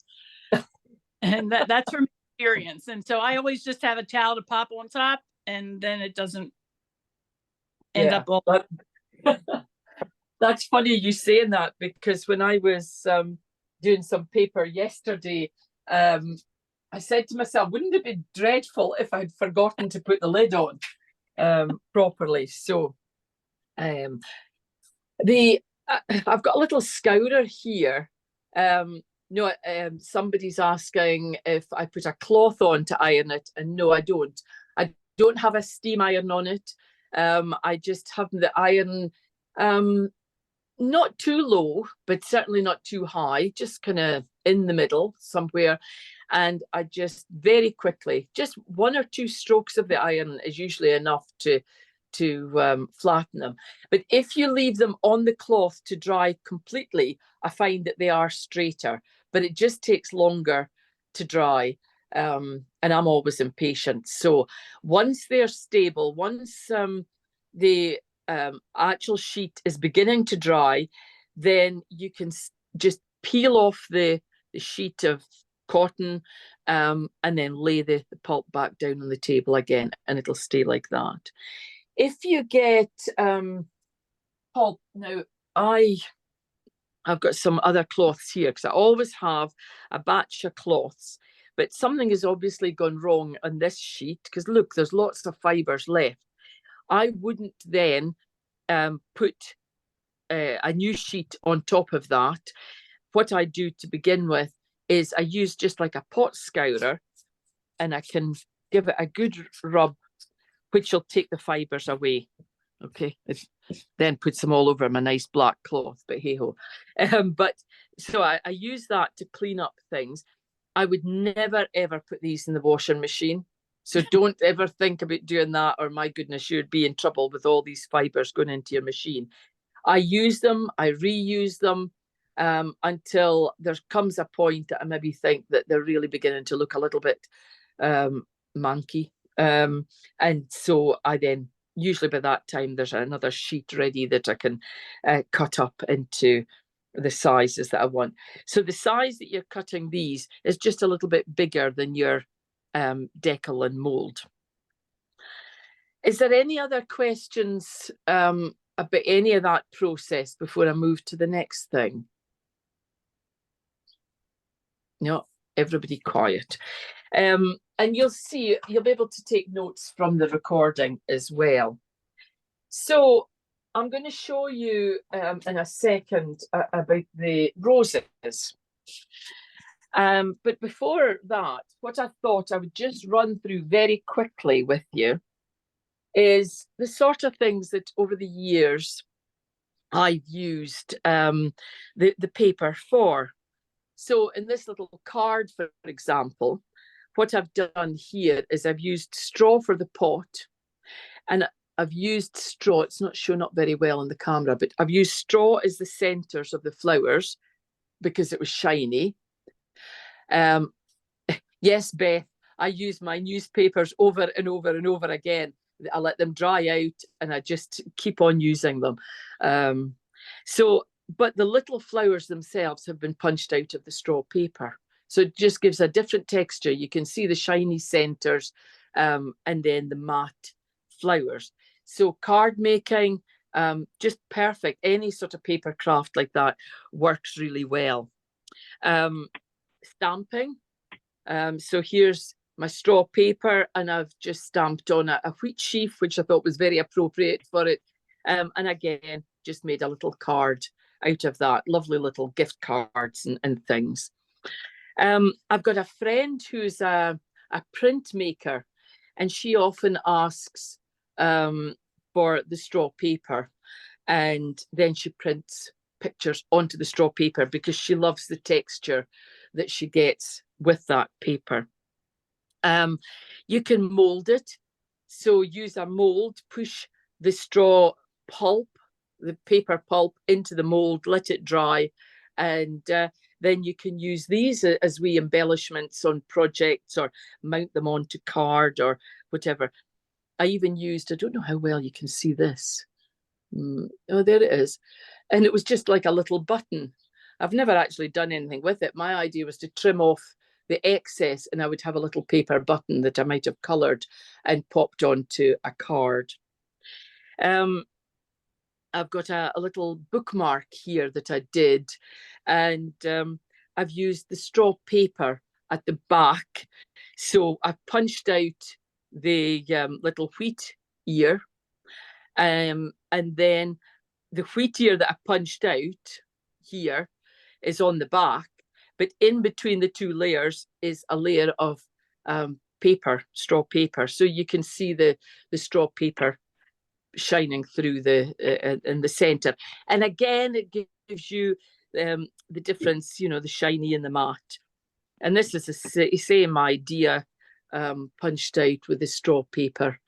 And that's from experience. And so I always just have a towel to pop on top, and then it doesn't end up all. That's funny you saying that, because when I was doing some paper yesterday, I said to myself, wouldn't it be dreadful if I'd forgotten to put the lid on? properly. So I've got a little scourer here. Somebody's asking if I put a cloth on to iron it, and no, I don't. I don't have a steam iron on it. I just have the iron not too low, but certainly not too high, just kind of in the middle somewhere. And I just very quickly, just 1 or 2 strokes of the iron is usually enough to flatten them. But if you leave them on the cloth to dry completely, I find that they are straighter, but it just takes longer to dry. And I'm always impatient. So once they're stable, once the actual sheet is beginning to dry, then you can just peel off the sheet of cotton and then lay the pulp back down on the table again, and it'll stay like that. If you get pulp, now I've got some other cloths here because I always have a batch of cloths, but something has obviously gone wrong on this sheet because look, there's lots of fibres left. I wouldn't then put a new sheet on top of that. What I do to begin with is I use just like a pot scourer, and I can give it a good rub, which will take the fibres away. Okay, it then puts them all over my nice black cloth, but hey ho. But so I use that to clean up things. I would never ever put these in the washing machine. So don't ever think about doing that, or my goodness, you'd be in trouble with all these fibres going into your machine. I use them, I reuse them until there comes a point that I maybe think that they're really beginning to look a little bit manky. And so I then, usually by that time, there's another sheet ready that I can cut up into the sizes that I want. So the size that you're cutting these is just a little bit bigger than your decal and mold. Is there any other questions about any of that process before I move to the next thing? No, everybody quiet. And you'll see, you'll be able to take notes from the recording as well. So I'm going to show you in a second about the roses. But before that, what I thought I would just run through very quickly with you is the sort of things that over the years I've used the paper for. So in this little card, for example, what I've done here is I've used straw for the pot, and I've used straw. It's not shown up very well on the camera, but I've used straw as the centers of the flowers because it was shiny. Yes, Beth, I use my newspapers over and over and over again. I let them dry out and I just keep on using them. But the little flowers themselves have been punched out of the straw paper. So it just gives a different texture. You can see the shiny centers and then the matte flowers. So card making, just perfect. Any sort of paper craft like that works really well. Stamping. So here's my straw paper, and I've just stamped on a wheat sheaf, which I thought was very appropriate for it. And again, just made a little card out of that. Lovely little gift cards and things. I've got a friend who's a printmaker, and she often asks for the straw paper, and then she prints pictures onto the straw paper because she loves the texture that she gets with that paper. You can mold it. So use a mold, push the straw pulp, the paper pulp into the mold, let it dry, and then you can use these as wee embellishments on projects or mount them onto card or whatever. I even used, I don't know how well you can see this. Oh, there it is. And it was just like a little button. I've never actually done anything with it. My idea was to trim off the excess, and I would have a little paper button that I might have coloured and popped onto a card. I've got a little bookmark here that I did, and I've used the straw paper at the back. So I punched out the little wheat ear. And then the wheat ear that I punched out here is on the back, but in between the two layers is a layer of paper, straw paper. So you can see the straw paper shining through in the center. And again, it gives you the difference, you know, the shiny and the matte. And this is the same idea punched out with the straw paper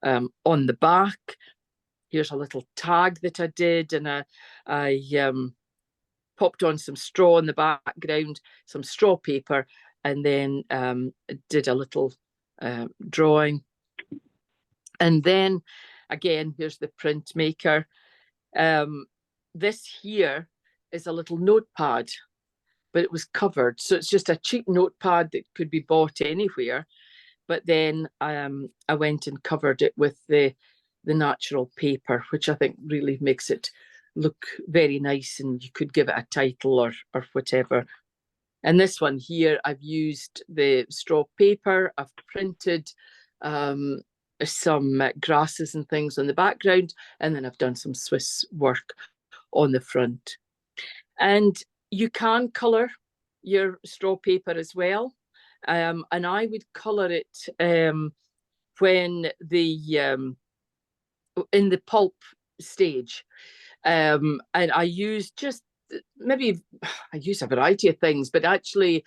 on the back. Here's a little tag that I did, and I popped on some straw in the background, some straw paper, and then did a little drawing. And then again, here's the printmaker. This here is a little notepad, but it was covered. So it's just a cheap notepad that could be bought anywhere. But then I went and covered it with the natural paper, which I think really makes it look very nice, and you could give it a title or whatever. And this one here, I've used the straw paper, I've printed some grasses and things on the background, and then I've done some Swiss work on the front. And you can colour your straw paper as well. And I would colour it when in the pulp stage. And I use maybe I use a variety of things, but actually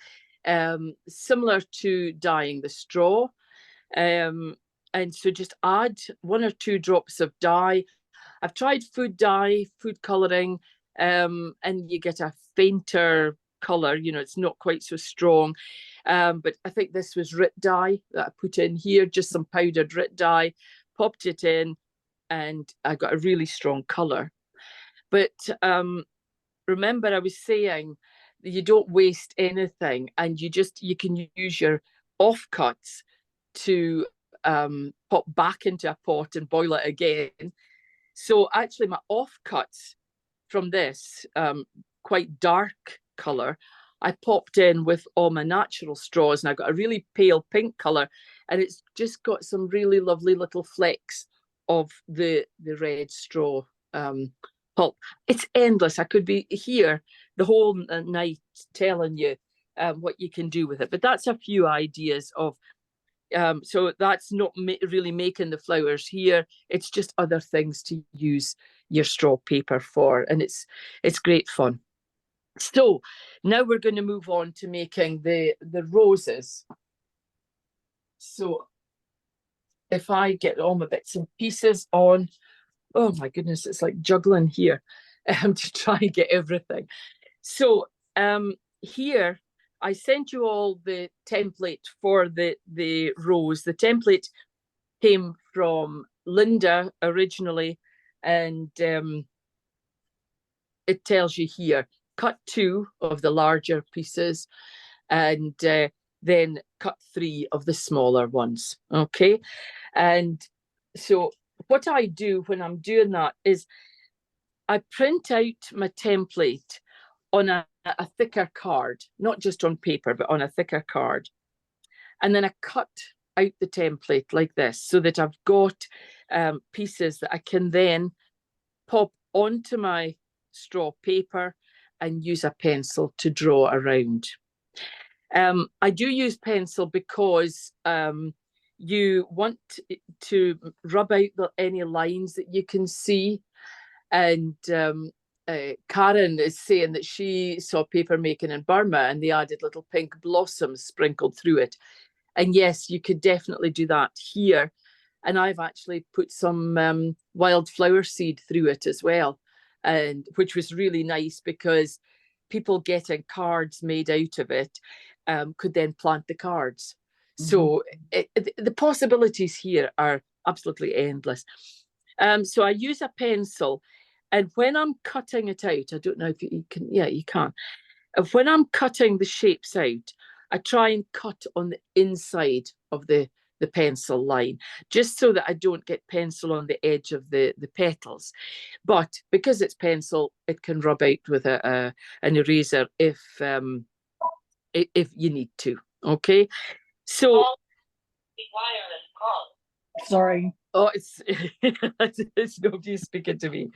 similar to dyeing the straw. And so just add 1 or 2 drops of dye. I've tried food dye, food colouring, and you get a fainter colour, you know, it's not quite so strong. But I think this was Rit dye that I put in here, just some powdered Rit dye, popped it in, and I got a really strong colour. But remember, I was saying that you don't waste anything, and you can use your offcuts to pop back into a pot and boil it again. So actually my offcuts from this quite dark colour, I popped in with all my natural straws, and I got a really pale pink colour, and it's just got some really lovely little flecks of the red straw pulp. It's endless. I could be here the whole night telling you what you can do with it, but that's a few ideas of so that's not really making the flowers here. It's just other things to use your straw paper for, and it's great fun. So now we're going to move on to making the roses. So if I get all my bits and pieces on, oh my goodness, it's like juggling here to try and get everything. So here I sent you all the template for the rose. The template came from Linda originally, and it tells you here, cut 2 of the larger pieces, and then cut 3 of the smaller ones, okay? And so what I do when I'm doing that is I print out my template on a thicker card, not just on paper, but on a thicker card. And then I cut out the template like this, so that I've got pieces that I can then pop onto my straw paper and use a pencil to draw around. I do use pencil because you want to rub out any lines that you can see. And Karen is saying that she saw paper making in Burma, and they added little pink blossoms sprinkled through it. And yes, you could definitely do that here. And I've actually put some wildflower seed through it as well, and which was really nice, because people getting cards made out of it could then plant the cards. So the possibilities here are absolutely endless. So I use a pencil, and when I'm cutting it out, I don't know if you can, yeah, you can. When I'm cutting the shapes out, I try and cut on the inside of the pencil line, just so that I don't get pencil on the edge of the petals. But because it's pencil, it can rub out with an eraser if you need to. Okay, so Sorry. Oh, it's nobody speaking to me.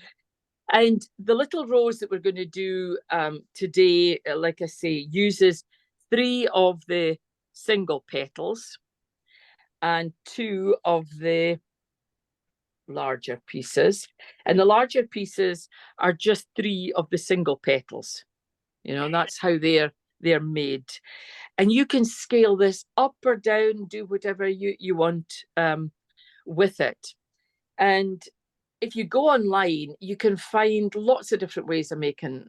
And the little rose that we're going to do today, like I say, uses 3 of the single petals and 2 of the larger pieces. And the larger pieces are just 3 of the single petals. You know, that's how they're made. And you can scale this up or down, do whatever you want with it. And if you go online, you can find lots of different ways of making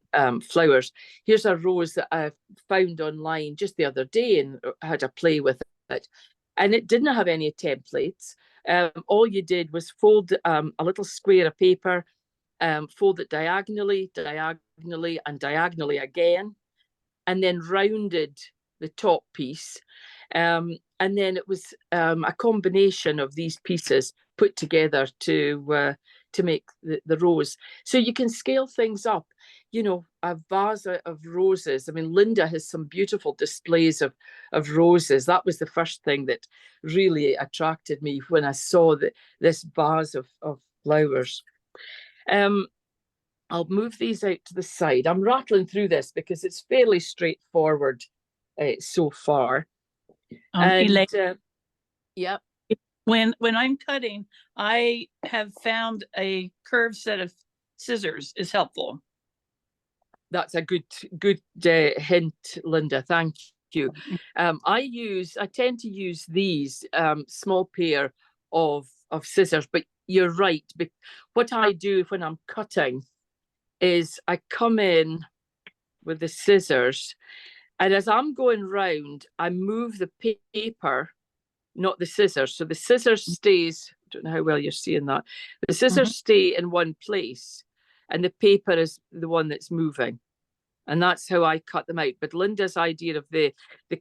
flowers. Here's a rose that I found online just the other day and had a play with it. And it didn't have any templates. All you did was fold a little square of paper, fold it diagonally, diagonally, and diagonally again, and then rounded the top piece. And then it was a combination of these pieces put together to make the rose. So you can scale things up. You know, a vase of roses. I mean, Linda has some beautiful displays of roses. That was the first thing that really attracted me when I saw this vase of flowers. I'll move these out to the side. I'm rattling through this because it's fairly straightforward so far. Elaine, Yeah. when I'm cutting, I have found a curved set of scissors is helpful. That's a good hint, Linda. Thank you. I tend to use these small pair of scissors, but you're right. But what I do when I'm cutting is I come in with the scissors, and as I'm going round, I move the paper, not the scissors. So the scissors stays, I don't know how well you're seeing that. The scissors stay in one place, and the paper is the one that's moving. And that's how I cut them out. But Linda's idea of the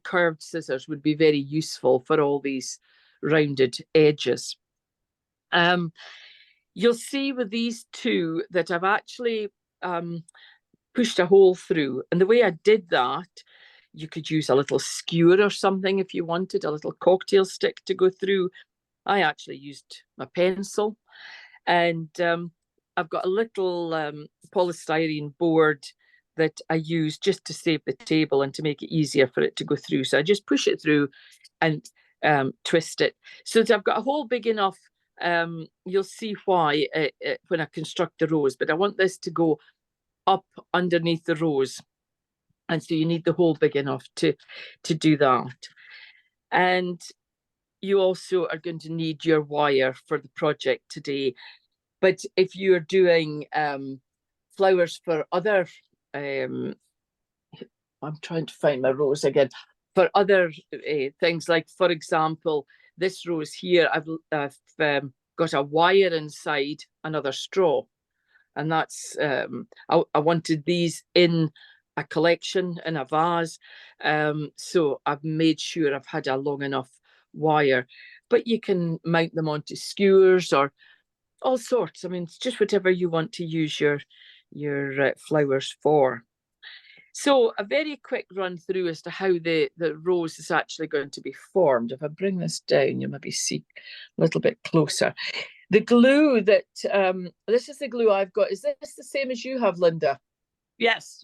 curved scissors would be very useful for all these rounded edges. You'll see with these 2 that I've actually pushed a hole through. And the way I did that, you could use a little skewer or something if you wanted, a little cocktail stick to go through. I actually used my pencil. And I've got a little polystyrene board that I use just to save the table and to make it easier for it to go through. So I just push it through and twist it. So that I've got a hole big enough, you'll see why when I construct the rose, but I want this to go up underneath the rose. And so you need the hole big enough to do that. And you also are going to need your wire for the project today. But if you're doing flowers for other, I'm trying to find my rose again, for other things, like, for example, this rose here, I've got a wire inside another straw. And that's, I wanted these in a collection, in a vase. So I've made sure I've had a long enough wire. But you can mount them onto skewers or all sorts. I mean, it's just whatever you want to use your flowers for. So a very quick run through as to how the rose is actually going to be formed. If I bring this down, you'll maybe see a little bit closer. The glue that, this is the glue I've got. Is this the same as you have, Linda? Yes.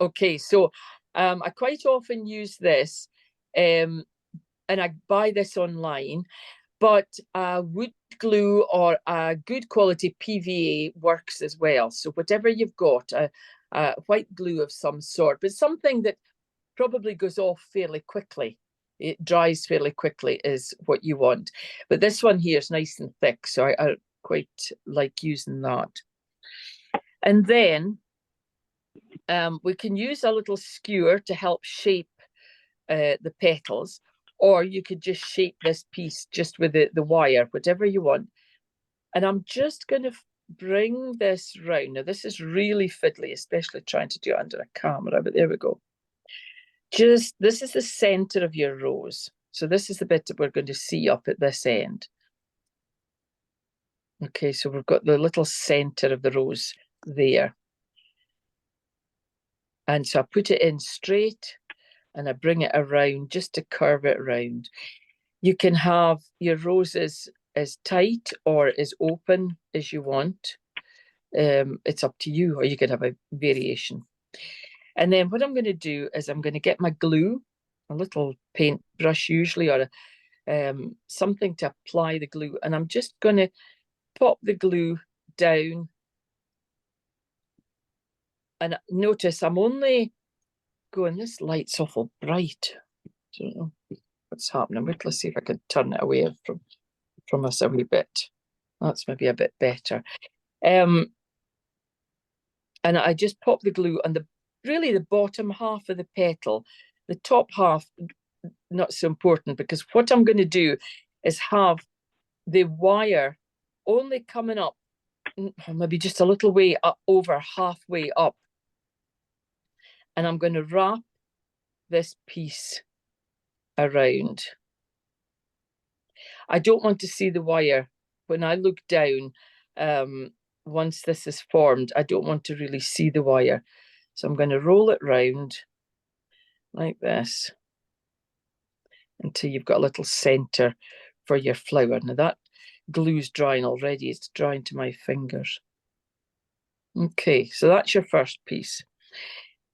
Okay, so I quite often use this, and I buy this online, but wood glue or a good quality PVA works as well. So whatever you've got, white glue of some sort, but something that probably goes off fairly quickly. It dries fairly quickly is what you want. But this one here is nice and thick, so I quite like using that. And then we can use a little skewer to help shape the petals, or you could just shape this piece just with the wire, whatever you want. And I'm just going to bring this round. Now, this is really fiddly, especially trying to do it under a camera, but there we go. This is the center of your rose. So this is the bit that we're going to see up at this end. Okay, so we've got the little center of the rose there. And so I put it in straight and I bring it around just to curve it around. You can have your roses as tight or as open as you want. It's up to you, or you could have a variation. And then what I'm going to do is I'm going to get my glue, a little paintbrush usually, or something to apply the glue. And I'm just going to pop the glue down. And notice I'm only going, this light's awful bright. I don't know what's happening. Wait, let's see if I can turn it away from us a wee bit. That's maybe a bit better. And I just pop the glue on really the bottom half of the petal. The top half, not so important, because what I'm going to do is have the wire only coming up maybe just a little way up, over halfway up. And I'm going to wrap this piece around. I don't want to see the wire. When I look down, once this is formed, I don't want to really see the wire. So I'm going to roll it round like this until you've got a little center for your flower. Now that glue's drying already. It's drying to my fingers. Okay, so that's your first piece.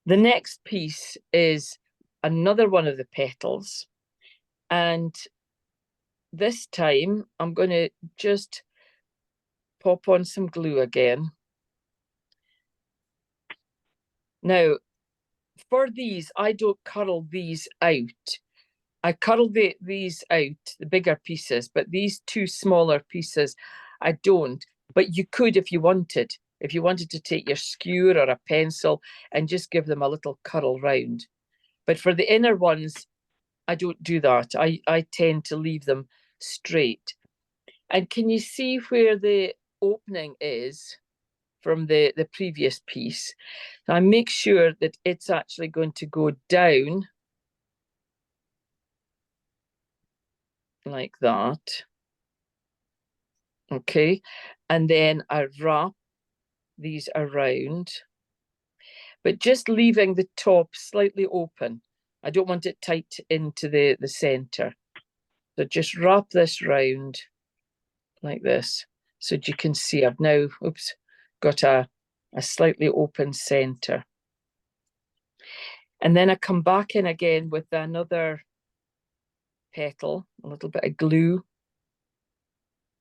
The next piece is another one of the petals. And this time I'm going to just pop on some glue again. Now, for these, I don't curl these out. I curl these out, the bigger pieces, but these two smaller pieces, I don't. But you could if you wanted. If you wanted to take your skewer or a pencil and just give them a little curl round. But for the inner ones, I don't do that. I tend to leave them straight. And can you see where the opening is from the previous piece? I make sure that it's actually going to go down like that. Okay, and then I wrap these around, but just leaving the top slightly open. I don't want it tight into the center. So just wrap this round like this, so that you can see I've now, got a slightly open center. And then I come back in again with another petal, a little bit of glue.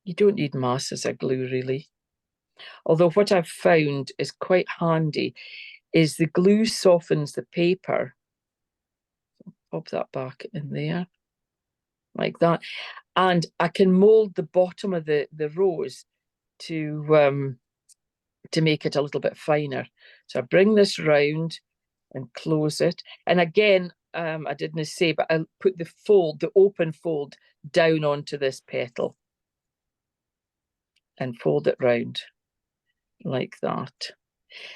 You don't need masses of glue, really. Although what I've found is quite handy is the glue softens the paper. Pop that back in there, like that. And I can mold the bottom of the rose to make it a little bit finer. So I bring this round and close it. And again, I didn't say, but I put the open fold down onto this petal and fold it round like that.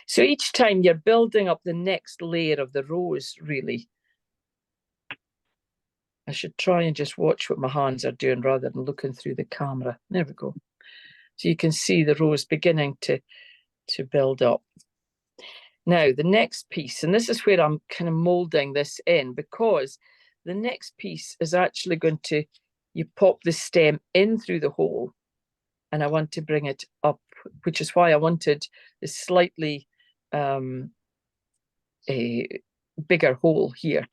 So each time you're building up the next layer of the rose, really. I should try and just watch what my hands are doing rather than looking through the camera. There we go. So you can see the rose beginning to build up. Now, the next piece, and this is where I'm kind of molding this in, because the next piece is actually going to, you pop the stem in through the hole, and I want to bring it up, which is why I wanted a slightly a bigger hole here.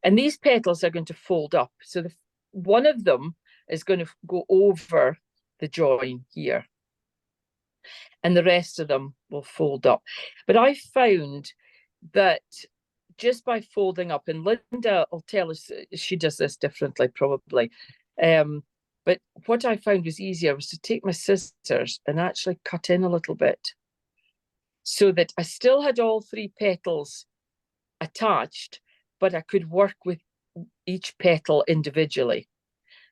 And these petals are going to fold up. So one of them is going to go over the join here, and the rest of them will fold up. But I found that just by folding up, and Linda will tell us she does this differently probably, but what I found was easier was to take my scissors and actually cut in a little bit, so that I still had all three petals attached, but I could work with each petal individually.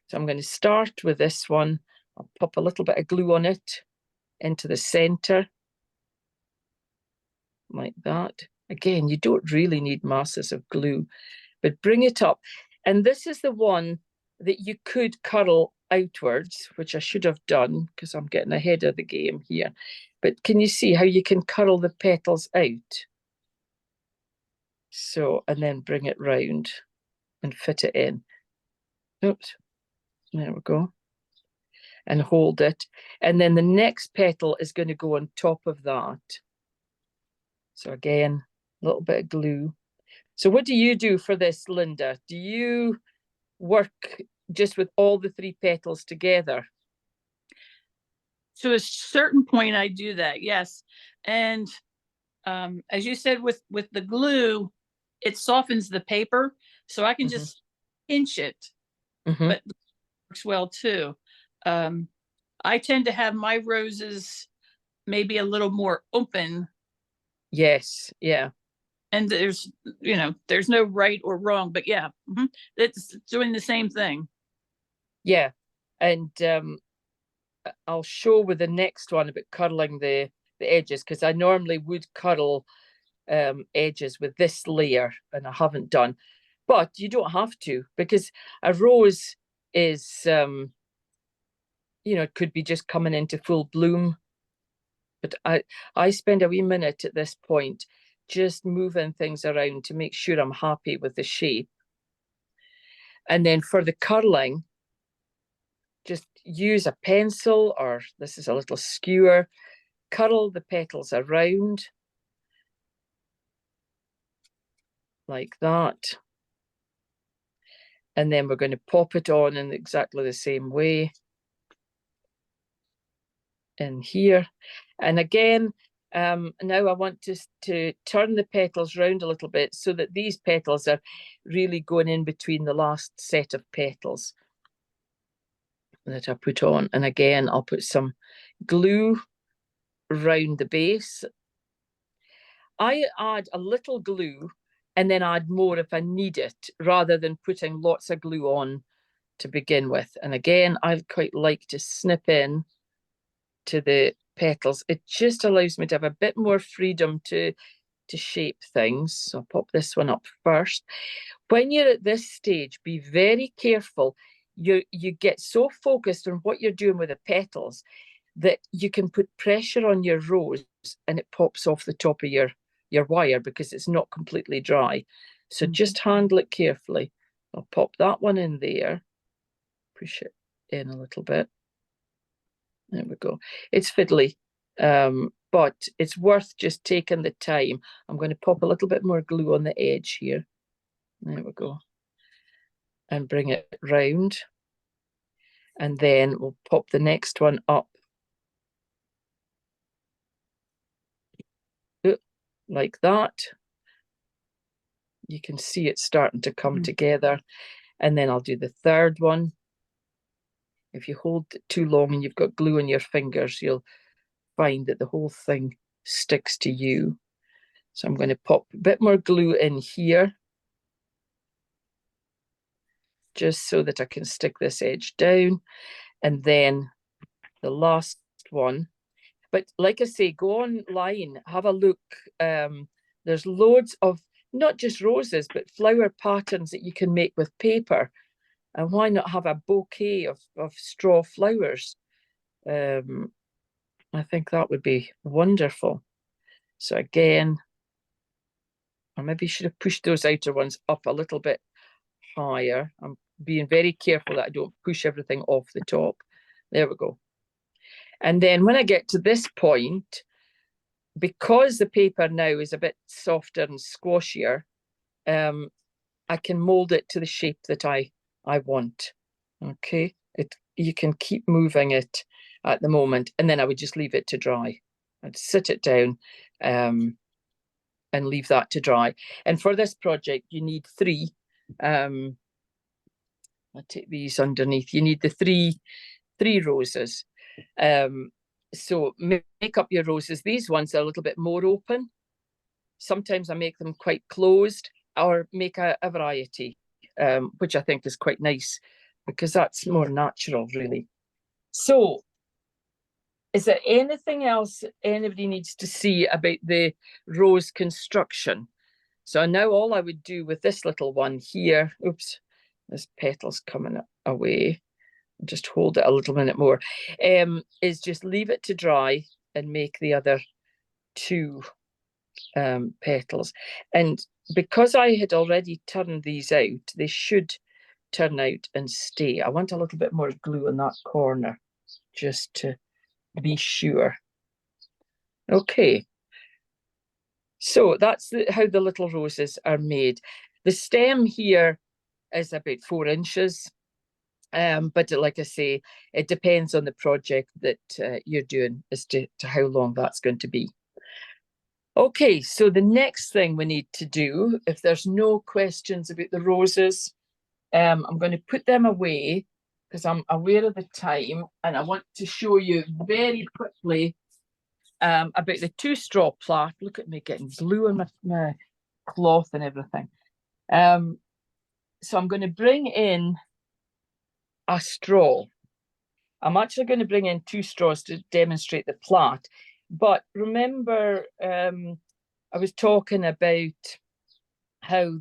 So I'm going to start with this one. I'll pop a little bit of glue on it into the center, like that. Again, you don't really need masses of glue, but bring it up. And this is the one that you could curl outwards, which I should have done because I'm getting ahead of the game here. But can you see how you can curl the petals out? So, and then bring it round and fit it in. Oops, there we go. and hold it. And then the next petal is going to go on top of that. So again, a little bit of glue. So what do you do for this, Linda? Do you work just with all the 3 petals together? To a certain point, I do that, yes. And as you said, with the glue, it softens the paper, so I can just pinch it, but it works well too. I tend to have my roses maybe a little more open. Yes, yeah. And there's no right or wrong, but yeah, it's doing the same thing. Yeah, and I'll show with the next one about curling the edges, because I normally would curl edges with this layer, and I haven't done. But you don't have to, because a rose is, it could be just coming into full bloom. But I spend a wee minute at this point just moving things around to make sure I'm happy with the shape. And then for the curling, just use a pencil, or this is a little skewer, curl the petals around like that. And then we're going to pop it on in exactly the same way in here. And again, now I want to turn the petals round a little bit so that these petals are really going in between the last set of petals that I put on. And again, I'll put some glue around the base. I add a little glue and then add more if I need it, rather than putting lots of glue on to begin with. And again, I quite like to snip in to the petals. It just allows me to have a bit more freedom to shape things. So I'll pop this one up first. When you're at this stage, be very careful. You get so focused on what you're doing with the petals that you can put pressure on your rose and it pops off the top of your wire because it's not completely dry. So just handle it carefully. I'll pop that one in there, push it in a little bit. There we go. It's fiddly, but it's worth just taking the time. I'm going to pop a little bit more glue on the edge here. There we go. And bring it round. And then we'll pop the next one up. Like that. You can see it starting to come together. And then I'll do the third one. If you hold it too long and you've got glue on your fingers, you'll find that the whole thing sticks to you. So I'm going to pop a bit more glue in here, just so that I can stick this edge down. And then the last one. But like I say, go online, have a look. There's loads of not just roses, but flower patterns that you can make with paper. And why not have a bouquet of straw flowers? I think that would be wonderful. So again, I maybe should have pushed those outer ones up a little bit higher. I'm being very careful that I don't push everything off the top. There we go. And then when I get to this point, because the paper now is a bit softer and squashier, I can mold it to the shape that I want. Okay, you can keep moving it at the moment, and then I would just leave it to dry. I'd sit it down and leave that to dry. And for this project, you need 3. I'll take these underneath. You need the three roses. So make up your roses. These ones are a little bit more open. Sometimes I make them quite closed, or make a variety, which I think is quite nice because that's more natural, really. So is there anything else anybody needs to see about the rose construction? So now all I would do with this little one here, oops, this petal's coming away. Just hold it a little minute more, is just leave it to dry and make the other 2 petals. And because I had already turned these out, they should turn out and stay. I want a little bit more glue in that corner. just to be sure. Okay. So that's how the little roses are made. The stem here is about 4 inches. But like I say, it depends on the project that you're doing as to how long that's going to be. Okay, so the next thing we need to do, if there's no questions about the roses, I'm going to put them away because I'm aware of the time, and I want to show you very quickly about the 2-straw plait. Look at me getting blue on my cloth and everything. So I'm going to bring in a straw. I'm actually going to bring in 2 straws to demonstrate the plait. But remember, I was talking about how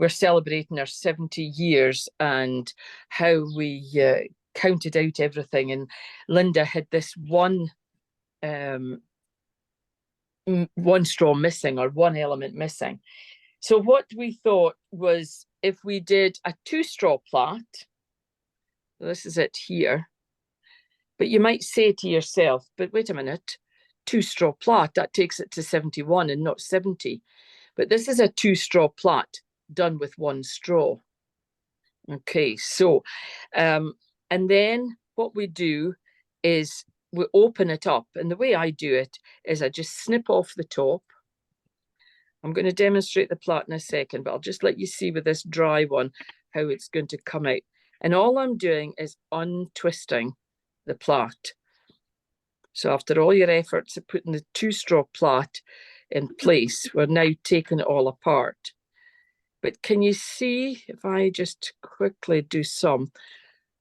we're celebrating our 70 years and how we counted out everything. And Linda had this one straw missing, or one element missing. So what we thought was, if we did a 2-straw plait, this is it here, but you might say to yourself, but wait a minute, 2-straw plait, that takes it to 71 and not 70. But this is a 2-straw plait done with 1 straw. Okay, so, and then what we do is we open it up. And the way I do it is I just snip off the top. I'm going to demonstrate the plait in a second, but I'll just let you see with this dry one how it's going to come out. And all I'm doing is untwisting the plait. So after all your efforts of putting the 2-straw plait in place, we're now taking it all apart. But can you see, if I just quickly do some,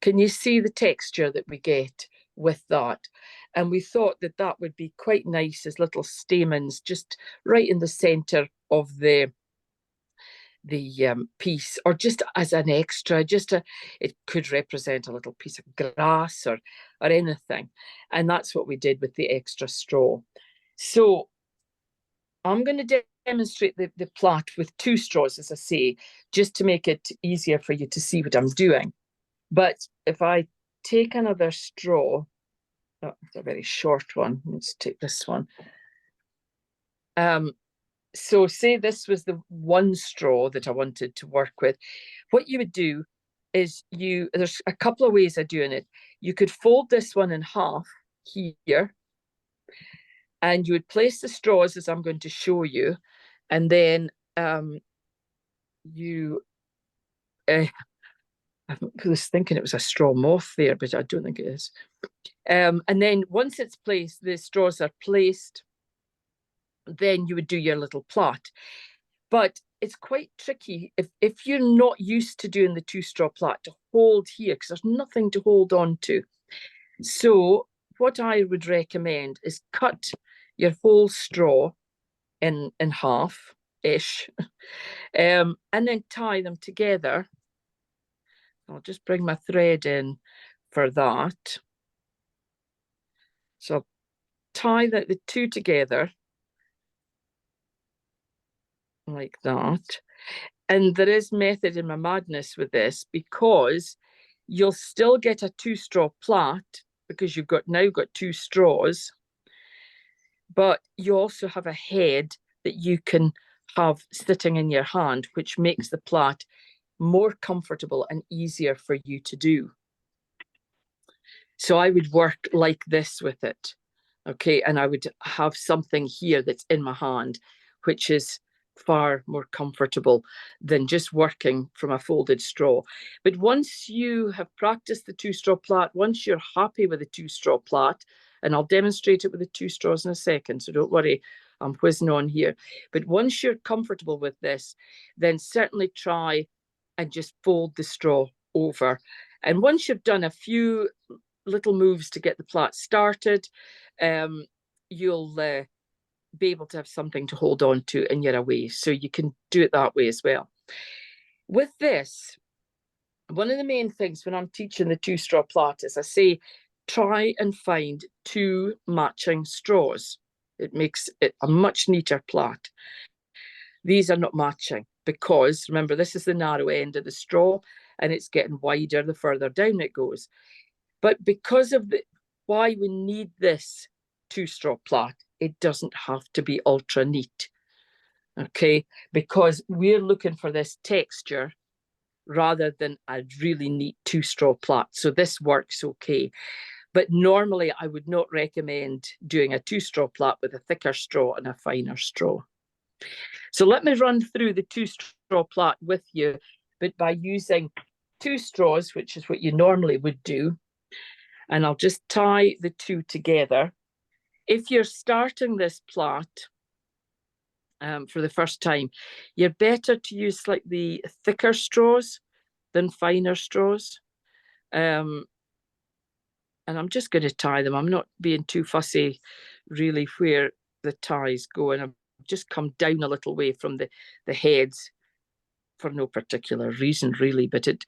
can you see the texture that we get with that? And we thought that that would be quite nice as little stamens just right in the center of the piece, or just as an extra, it could represent a little piece of grass or anything. And that's what we did with the extra straw. So I'm going to demonstrate the plait with 2 straws, as I say, just to make it easier for you to see what I'm doing. But if I take another straw, oh, it's a very short one. Let's take this one. So say this was the 1 straw that I wanted to work with. What you would do is there's a couple of ways of doing it. You could fold this one in half here, and you would place the straws as I'm going to show you, and then I was thinking it was a straw moth there, but I don't think it is. And then once it's placed, the straws are placed, then you would do your little plait. But it's quite tricky if you're not used to doing the 2-straw plait to hold here, because there's nothing to hold on to. So what I would recommend is cut your whole straw in half-ish, and then tie them together. I'll just bring my thread in for that. So I'll tie the 2 together like that. And there is method in my madness with this, because you'll still get a 2-straw plait because you've now got 2 straws, but you also have a head that you can have sitting in your hand, which makes the plait more comfortable and easier for you to do. So I would work like this with it, okay? And I would have something here that's in my hand, which is far more comfortable than just working from a folded straw. But once you have practiced the 2-straw plait, once you're happy with the 2-straw plait, and I'll demonstrate it with the 2 straws in a second, so don't worry, I'm whizzing on here. But once you're comfortable with this, then certainly try and just fold the straw over. And once you've done a few little moves to get the plait started, you'll be able to have something to hold on to in your away. So you can do it that way as well. With this, one of the main things when I'm teaching the 2-straw plait is I say, try and find 2 matching straws. It makes it a much neater plait. These are not matching because, remember, this is the narrow end of the straw and it's getting wider the further down it goes. But because of why we need this 2-straw plait, it doesn't have to be ultra neat, okay? Because we're looking for this texture rather than a really neat 2-straw plait. So this works okay. But normally I would not recommend doing a 2-straw plait with a thicker straw and a finer straw. So let me run through the 2-straw plait with you, but by using 2 straws, which is what you normally would do. And I'll just tie the 2 together. If you're starting this plait for the first time, you're better to use slightly thicker straws than finer straws. And I'm just going to tie them. I'm not being too fussy really where the ties go. And I've just come down a little way from the heads for no particular reason really, but it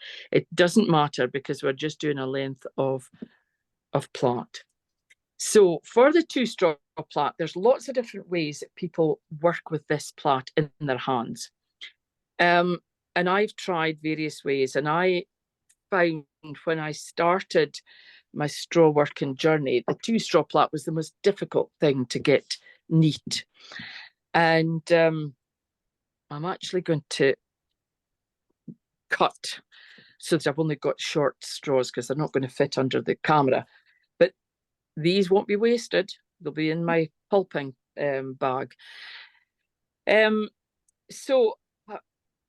doesn't matter because we're just doing a length of plait. So for the 2-straw plait, there's lots of different ways that people work with this plait in their hands. And I've tried various ways, and I found when I started my straw working journey, the 2-straw plait was the most difficult thing to get neat. And I'm actually going to cut so that I've only got short straws because they're not going to fit under the camera. But these won't be wasted. They'll be in my pulping bag. So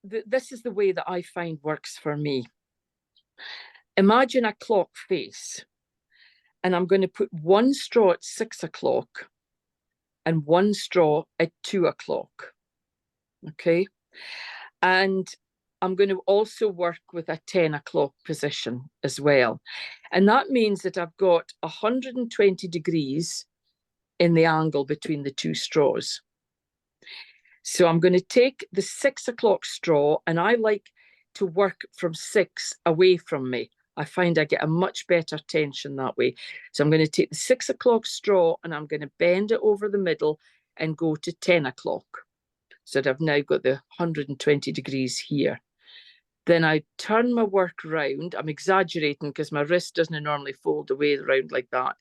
this is the way that I find works for me. Imagine a clock face, and I'm going to put 1 straw at 6 o'clock and 1 straw at 2 o'clock. Okay. And I'm going to also work with a 10 o'clock position as well. And that means that I've got 120 degrees in the angle between the 2 straws. So I'm going to take the 6 o'clock straw, and I like to work from 6 away from me. I find I get a much better tension that way. So I'm going to take the 6 o'clock straw and I'm going to bend it over the middle and go to 10 o'clock. So that I've now got the 120 degrees here. Then I turn my work round. I'm exaggerating because my wrist doesn't normally fold away around like that.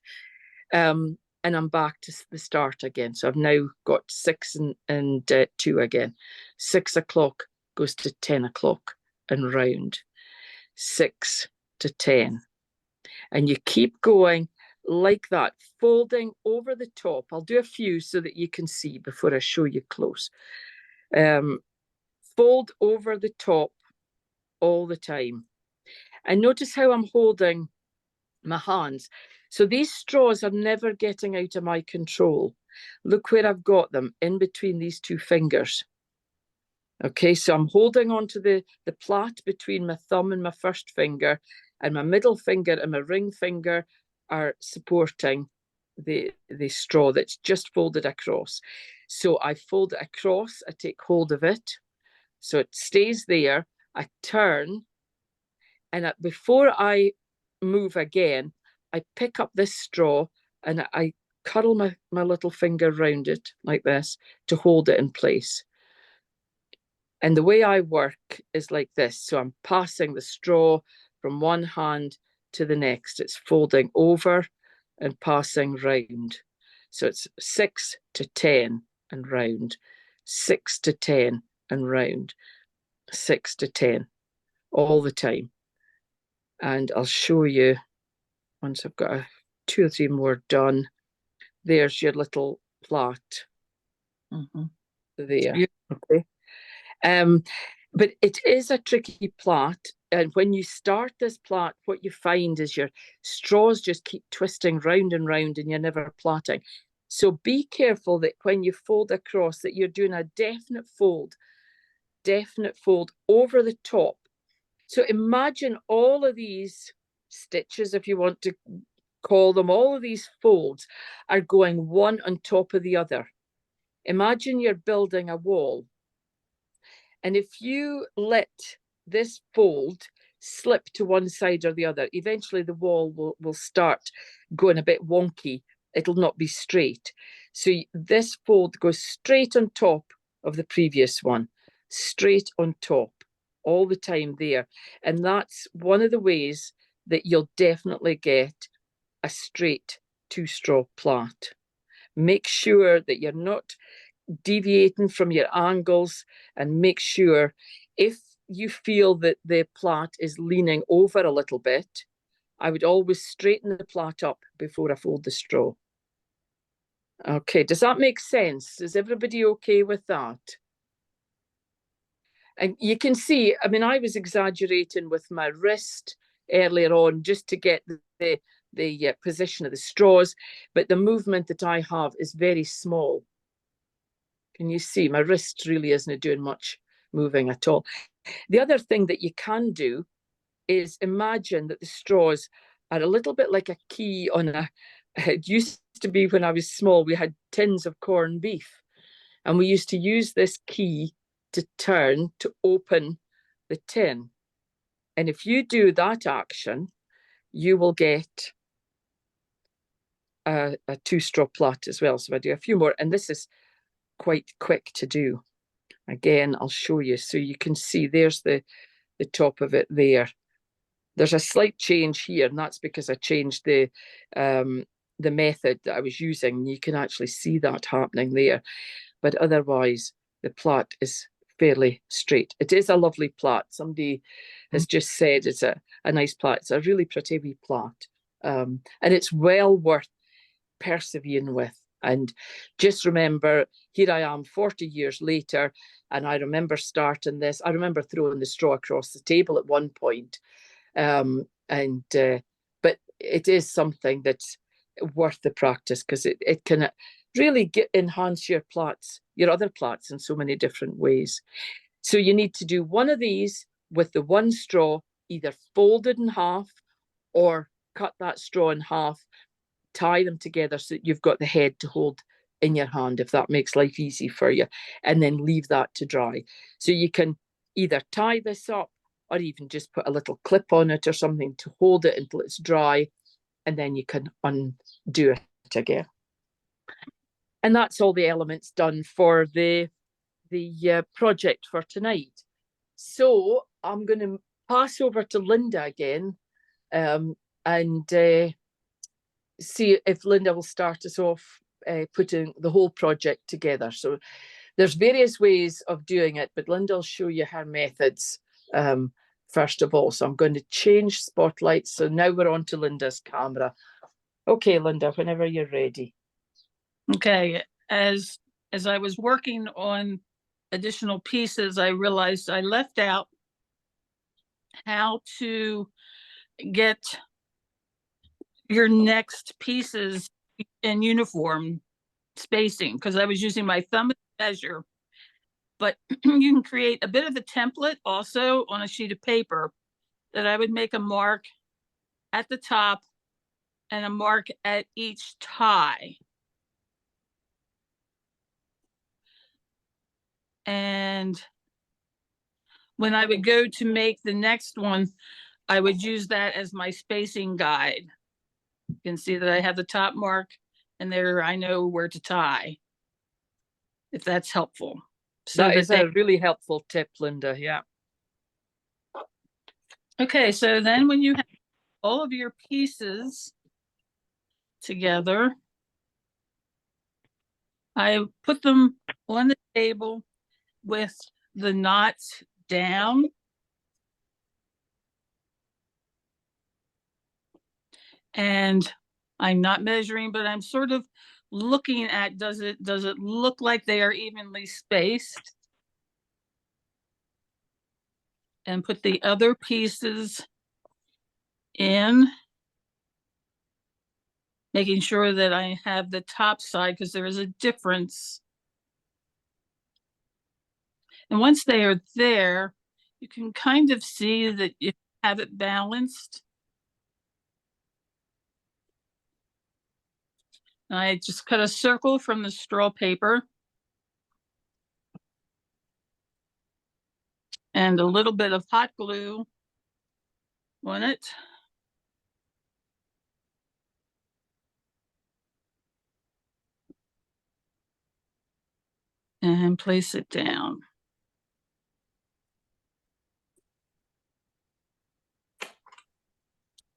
And I'm back to the start again. So I've now got 6 and 2 again. 6 o'clock goes to 10 o'clock and round. 6 to 10. And you keep going like that, folding over the top. I'll do a few so that you can see before I show you close. Fold over the top all the time. And notice how I'm holding my hands. So these straws are never getting out of my control. Look where I've got them, in between these 2 fingers. Okay, so I'm holding onto the plait between my thumb and my first finger, and my middle finger and my ring finger are supporting the straw that's just folded across. So I fold it across, I take hold of it, so it stays there. I turn, and before I move again, I pick up this straw and I curl my little finger around it like this to hold it in place. And the way I work is like this. So I'm passing the straw from one hand to the next. It's folding over and passing round. So it's 6 to 10 and round, 6 to 10 and round, 6 to 10 all the time. And I'll show you once I've got 2 or 3 more done. There's your little plait. There. Okay. But it is a tricky plait. And when you start this plait, what you find is your straws just keep twisting round and round and you're never plaiting. So be careful that when you fold across that you're doing a definite fold over the top. So imagine all of these stitches, if you want to call them, all of these folds are going one on top of the other. Imagine you're building a wall. And if you let this fold slip to one side or the other, eventually the wall will start going a bit wonky. It'll not be straight. So this fold goes straight on top of the previous one, straight on top, all the time there. And that's one of the ways that you'll definitely get a straight 2-straw plait. Make sure that you're not deviating from your angles, and make sure if you feel that the plait is leaning over a little bit, I would always straighten the plait up before I fold the straw. Okay, does that make sense? Is everybody okay with that? And you can see, I mean, I was exaggerating with my wrist earlier on just to get the position of the straws, but the movement that I have is very small. Can you see? My wrist really isn't doing much moving at all. The other thing that you can do is imagine that the straws are a little bit like a key on a, it used to be when I was small, we had tins of corned beef, and we used to use this key to turn to open the tin. And if you do that action, you will get a 2-straw plait as well. So I do a few more, and this is quite quick to do. Again, I'll show you so you can see there's the top of it there. There's a slight change here, and that's because I changed the method that I was using. You can actually see that happening there. But otherwise, the plait is fairly straight. It is a lovely plait. Somebody has just said it's a nice plait. It's a really pretty wee plait. And it's well worth persevering with. And just remember, here I am 40 years later, and I remember starting this. I remember throwing the straw across the table at one point. But it is something that's worth the practice, because it can really enhance your plaits, your other plaits, in so many different ways. So you need to do one of these with the one straw, either folded in half or cut that straw in half, tie them together so that you've got the head to hold in your hand, if that makes life easy for you, and then leave that to dry. So you can either tie this up or even just put a little clip on it or something to hold it until it's dry, and then you can undo it again. And that's all the elements done for the project for tonight. So I'm going to pass over to Linda again, and see if Linda will start us off putting the whole project together. So there's various ways of doing it, but Linda will show you her methods first of all. So I'm going to change spotlights. So now we're on to Linda's camera. Okay, Linda, whenever you're ready. Okay, as I was working on additional pieces, I realized I left out how to get your next pieces in uniform spacing, because I was using my thumb as a measure. But you can create a bit of a template also on a sheet of paper, that I would make a mark at the top and a mark at each tie. And when I would go to make the next one, I would use that as my spacing guide. You can see that I have the top mark, and there I know where to tie, if that's helpful. So that is a really helpful tip, Linda. Yeah. Okay, so then when you have all of your pieces together, I put them on the table with the knots down. And I'm not measuring, but I'm sort of looking at, does it look like they are evenly spaced? And put the other pieces in, making sure that I have the top side, because there is a difference. And once they are there, you can kind of see that you have it balanced. I just cut a circle from the straw paper and a little bit of hot glue on it. And place it down.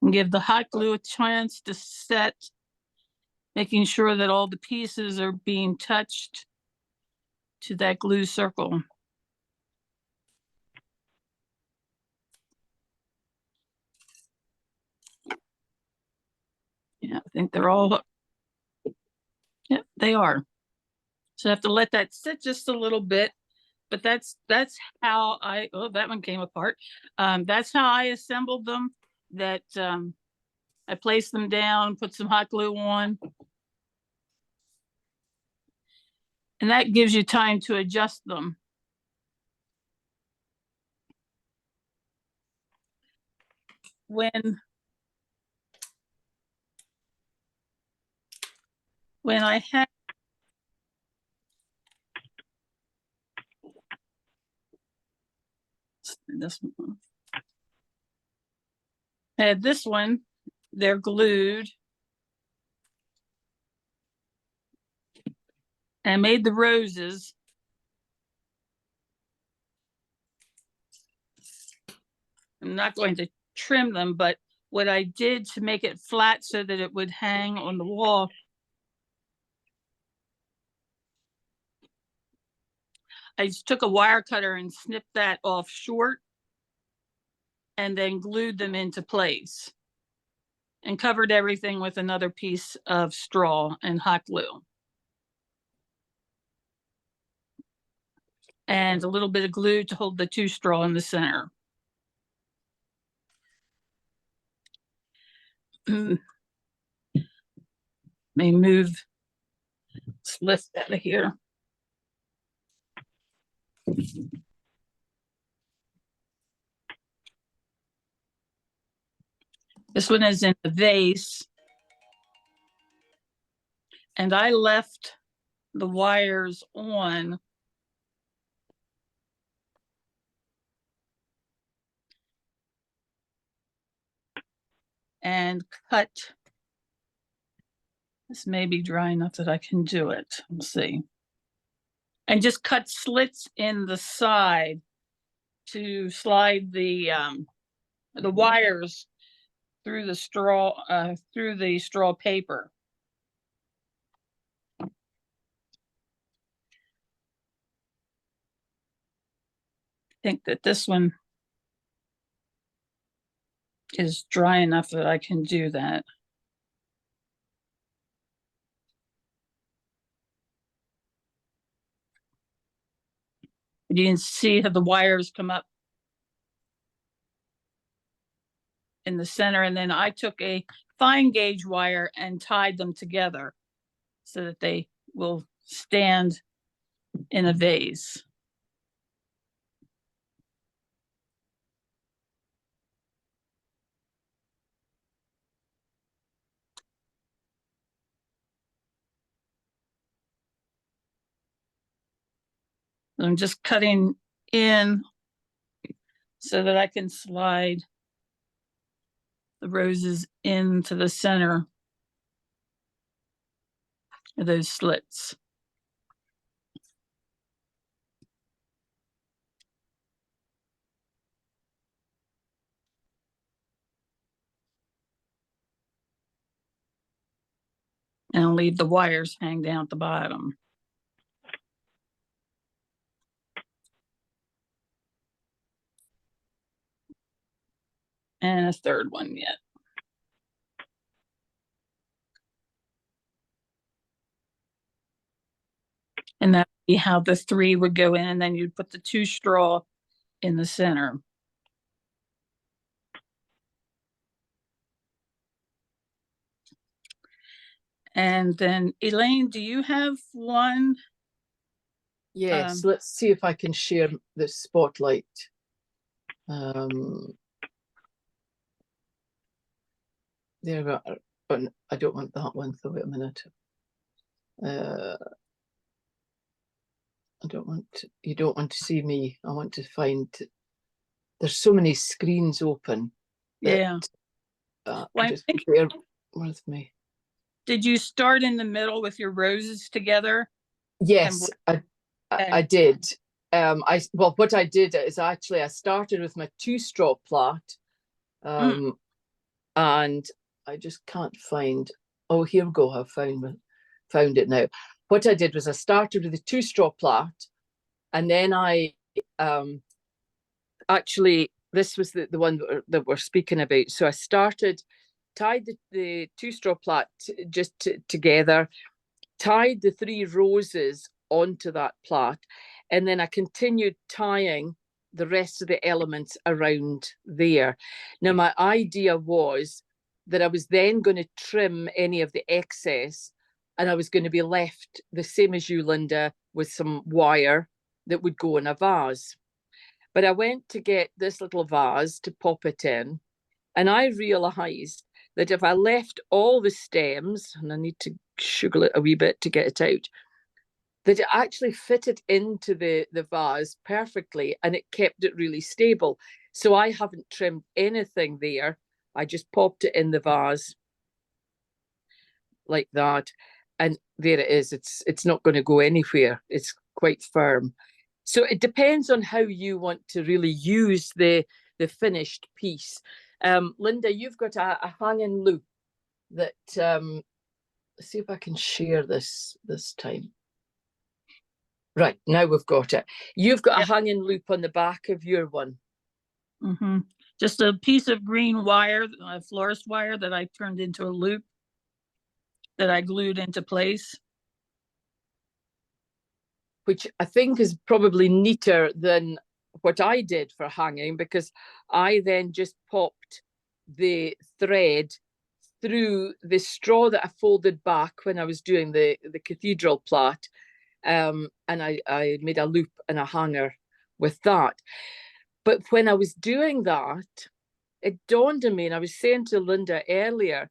And give the hot glue a chance to set, making sure that all the pieces are being touched to that glue circle. Yeah, I think they're all, yeah, they are. So I have to let that sit just a little bit, but that's how I, oh, that one came apart. That's how I assembled them, that I placed them down, put some hot glue on. And that gives you time to adjust them. When I had this one, I had this one, they're glued. I made the roses. I'm not going to trim them, but what I did to make it flat so that it would hang on the wall, I just took a wire cutter and snipped that off short and then glued them into place and covered everything with another piece of straw and hot glue. And a little bit of glue to hold the two straw in the center. May move this list out of here. This one is in a vase. And I left the wires on and cut. This may be dry enough that I can do it. We'll see. And just cut slits in the side to slide the wires through the straw paper. I think that this one is dry enough that I can do that. You can see how the wires come up in the center, and then I took a fine gauge wire and tied them together so that they will stand in a vase. I'm just cutting in so that I can slide the roses into the center of those slits. And I'll leave the wires hang down at the bottom. And a third one yet. And that would be how the three would go in, and then you'd put the two straw in the center. And then Elaine, do you have one? Yes, let's see if I can share the spotlight. There we are. But I don't want that one, so wait a minute. I don't want to, you don't want to see me. I want to find, there's so many screens open. Yeah. Just bear with me. Did you start in the middle with your roses together? Yes, I did. Well, what I did is actually I started with my two straw plait. and I just can't find. Oh, here we go. I've found it now. What I did was I started with a 2-straw plait, and then I actually, this was the one that we're speaking about. So I tied the 2-straw plait together, tied the 3 roses onto that plait, and then I continued tying the rest of the elements around there. Now, my idea was that I was then going to trim any of the excess, and I was going to be left the same as you, Linda, with some wire that would go in a vase. But I went to get this little vase to pop it in, and I realized that if I left all the stems, and I need to sugar it a wee bit to get it out, that it actually fitted into the vase perfectly, and it kept it really stable. So I haven't trimmed anything there. I just popped it in the vase like that, and there it is. It's not going to go anywhere. It's quite firm. So it depends on how you want to really use the finished piece. Linda, you've got a hanging loop that, let's see if I can share this time. Right, now we've got it. You've got a hanging loop on the back of your one. Mm-hmm. Just a piece of green wire, a florist wire that I turned into a loop that I glued into place. Which I think is probably neater than what I did for hanging, because I then just popped the thread through the straw that I folded back when I was doing the cathedral plait, and I made a loop and a hanger with that. But when I was doing that, it dawned on me, and I was saying to Linda earlier,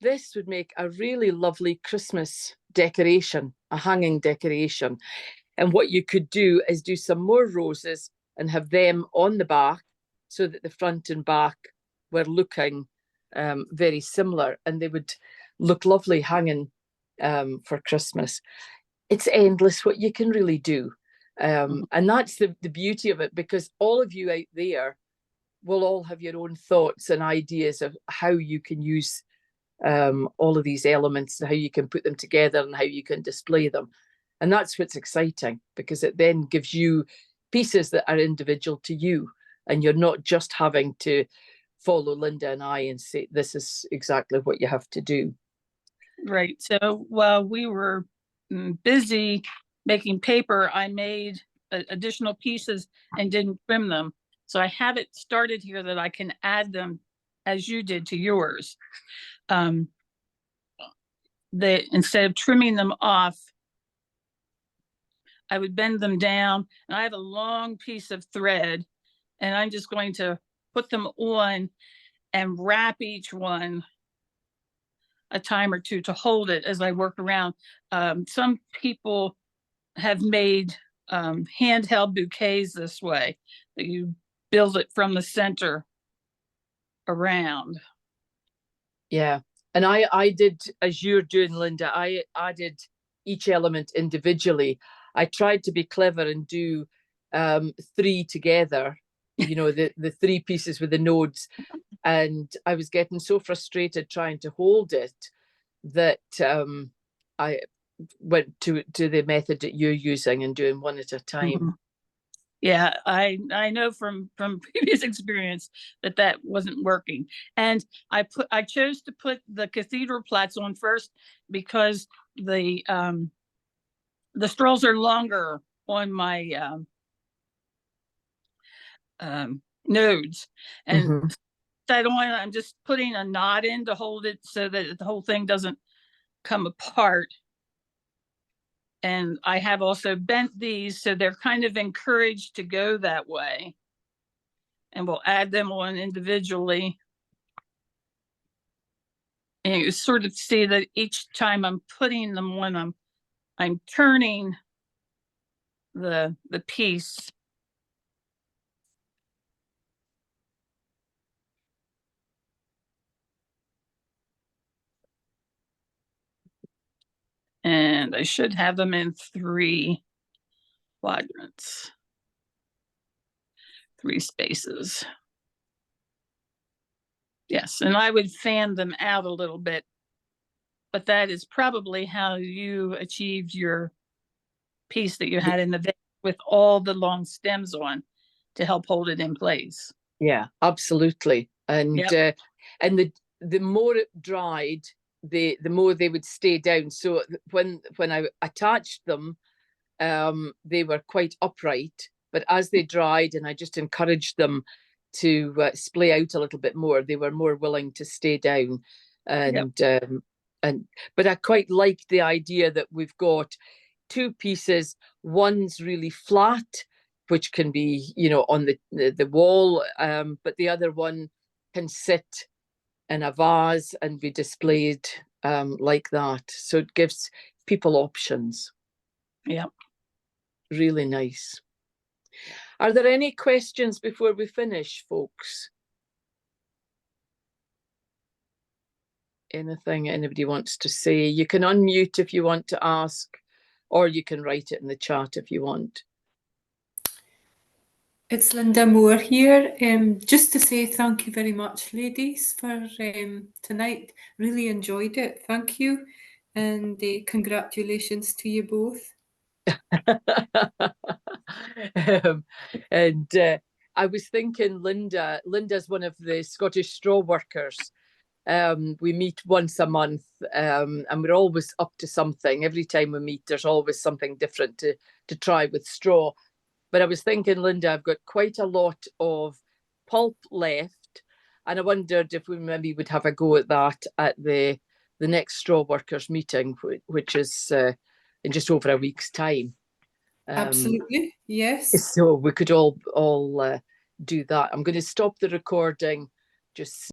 this would make a really lovely Christmas decoration, a hanging decoration. And what you could do is do some more roses and have them on the back, so that the front and back were looking very similar, and they would look lovely hanging for Christmas. It's endless what you can really do. And that's the beauty of it, because all of you out there will all have your own thoughts and ideas of how you can use all of these elements and how you can put them together and how you can display them. And that's what's exciting, because it then gives you pieces that are individual to you, and you're not just having to follow Linda and I and say, this is exactly what you have to do. Right. So while we were busy making paper, I made additional pieces and didn't trim them. So I have it started here that I can add them as you did to yours. Instead of trimming them off, I would bend them down, and I have a long piece of thread, and I'm just going to put them on and wrap each one a time or two to hold it as I work around. Some people have made handheld bouquets this way, that you build it from the center around. Yeah. And I did, as you're doing, Linda, I added each element individually. I tried to be clever and do 3 together, the 3 pieces with the nodes. And I was getting so frustrated trying to hold it that I went to the method that you're using and doing one at a time. Mm-hmm. Yeah, I know from previous experience that wasn't working. And I chose to put the cathedral plaits on first because the straws are longer on my nodes, and I don't want. I'm just putting a knot in to hold it so that the whole thing doesn't come apart. And I have also bent these, so they're kind of encouraged to go that way. And we'll add them on individually. And you sort of see that each time I'm putting them on, I'm turning the piece. And I should have them in 3 quadrants, 3 spaces. Yes, and I would fan them out a little bit, but that is probably how you achieved your piece that you had in the vase with all the long stems on to help hold it in place. Yeah, absolutely. And Yep. And the more it dried, the more they would stay down. So when I attached them, they were quite upright. But as they dried, and I just encouraged them to splay out a little bit more, they were more willing to stay down. Yep. And but I quite like the idea that we've got two pieces. One's really flat, which can be, on the wall, but the other one can sit in a vase and be displayed like that. So it gives people options. Yep. Really nice. Are there any questions before we finish, folks? Anything anybody wants to say? You can unmute if you want to ask, or you can write it in the chat if you want. It's Linda Moore here. Just to say thank you very much, ladies, for tonight. Really enjoyed it. Thank you. And congratulations to you both. And I was thinking, Linda's one of the Scottish straw workers. We meet once a month, and we're always up to something. Every time we meet, there's always something different to try with straw. But I was thinking, Linda, I've got quite a lot of pulp left, and I wondered if we maybe would have a go at that at the next straw workers meeting, which is in just over a week's time. Absolutely, yes. So we could all do that. I'm going to stop the recording just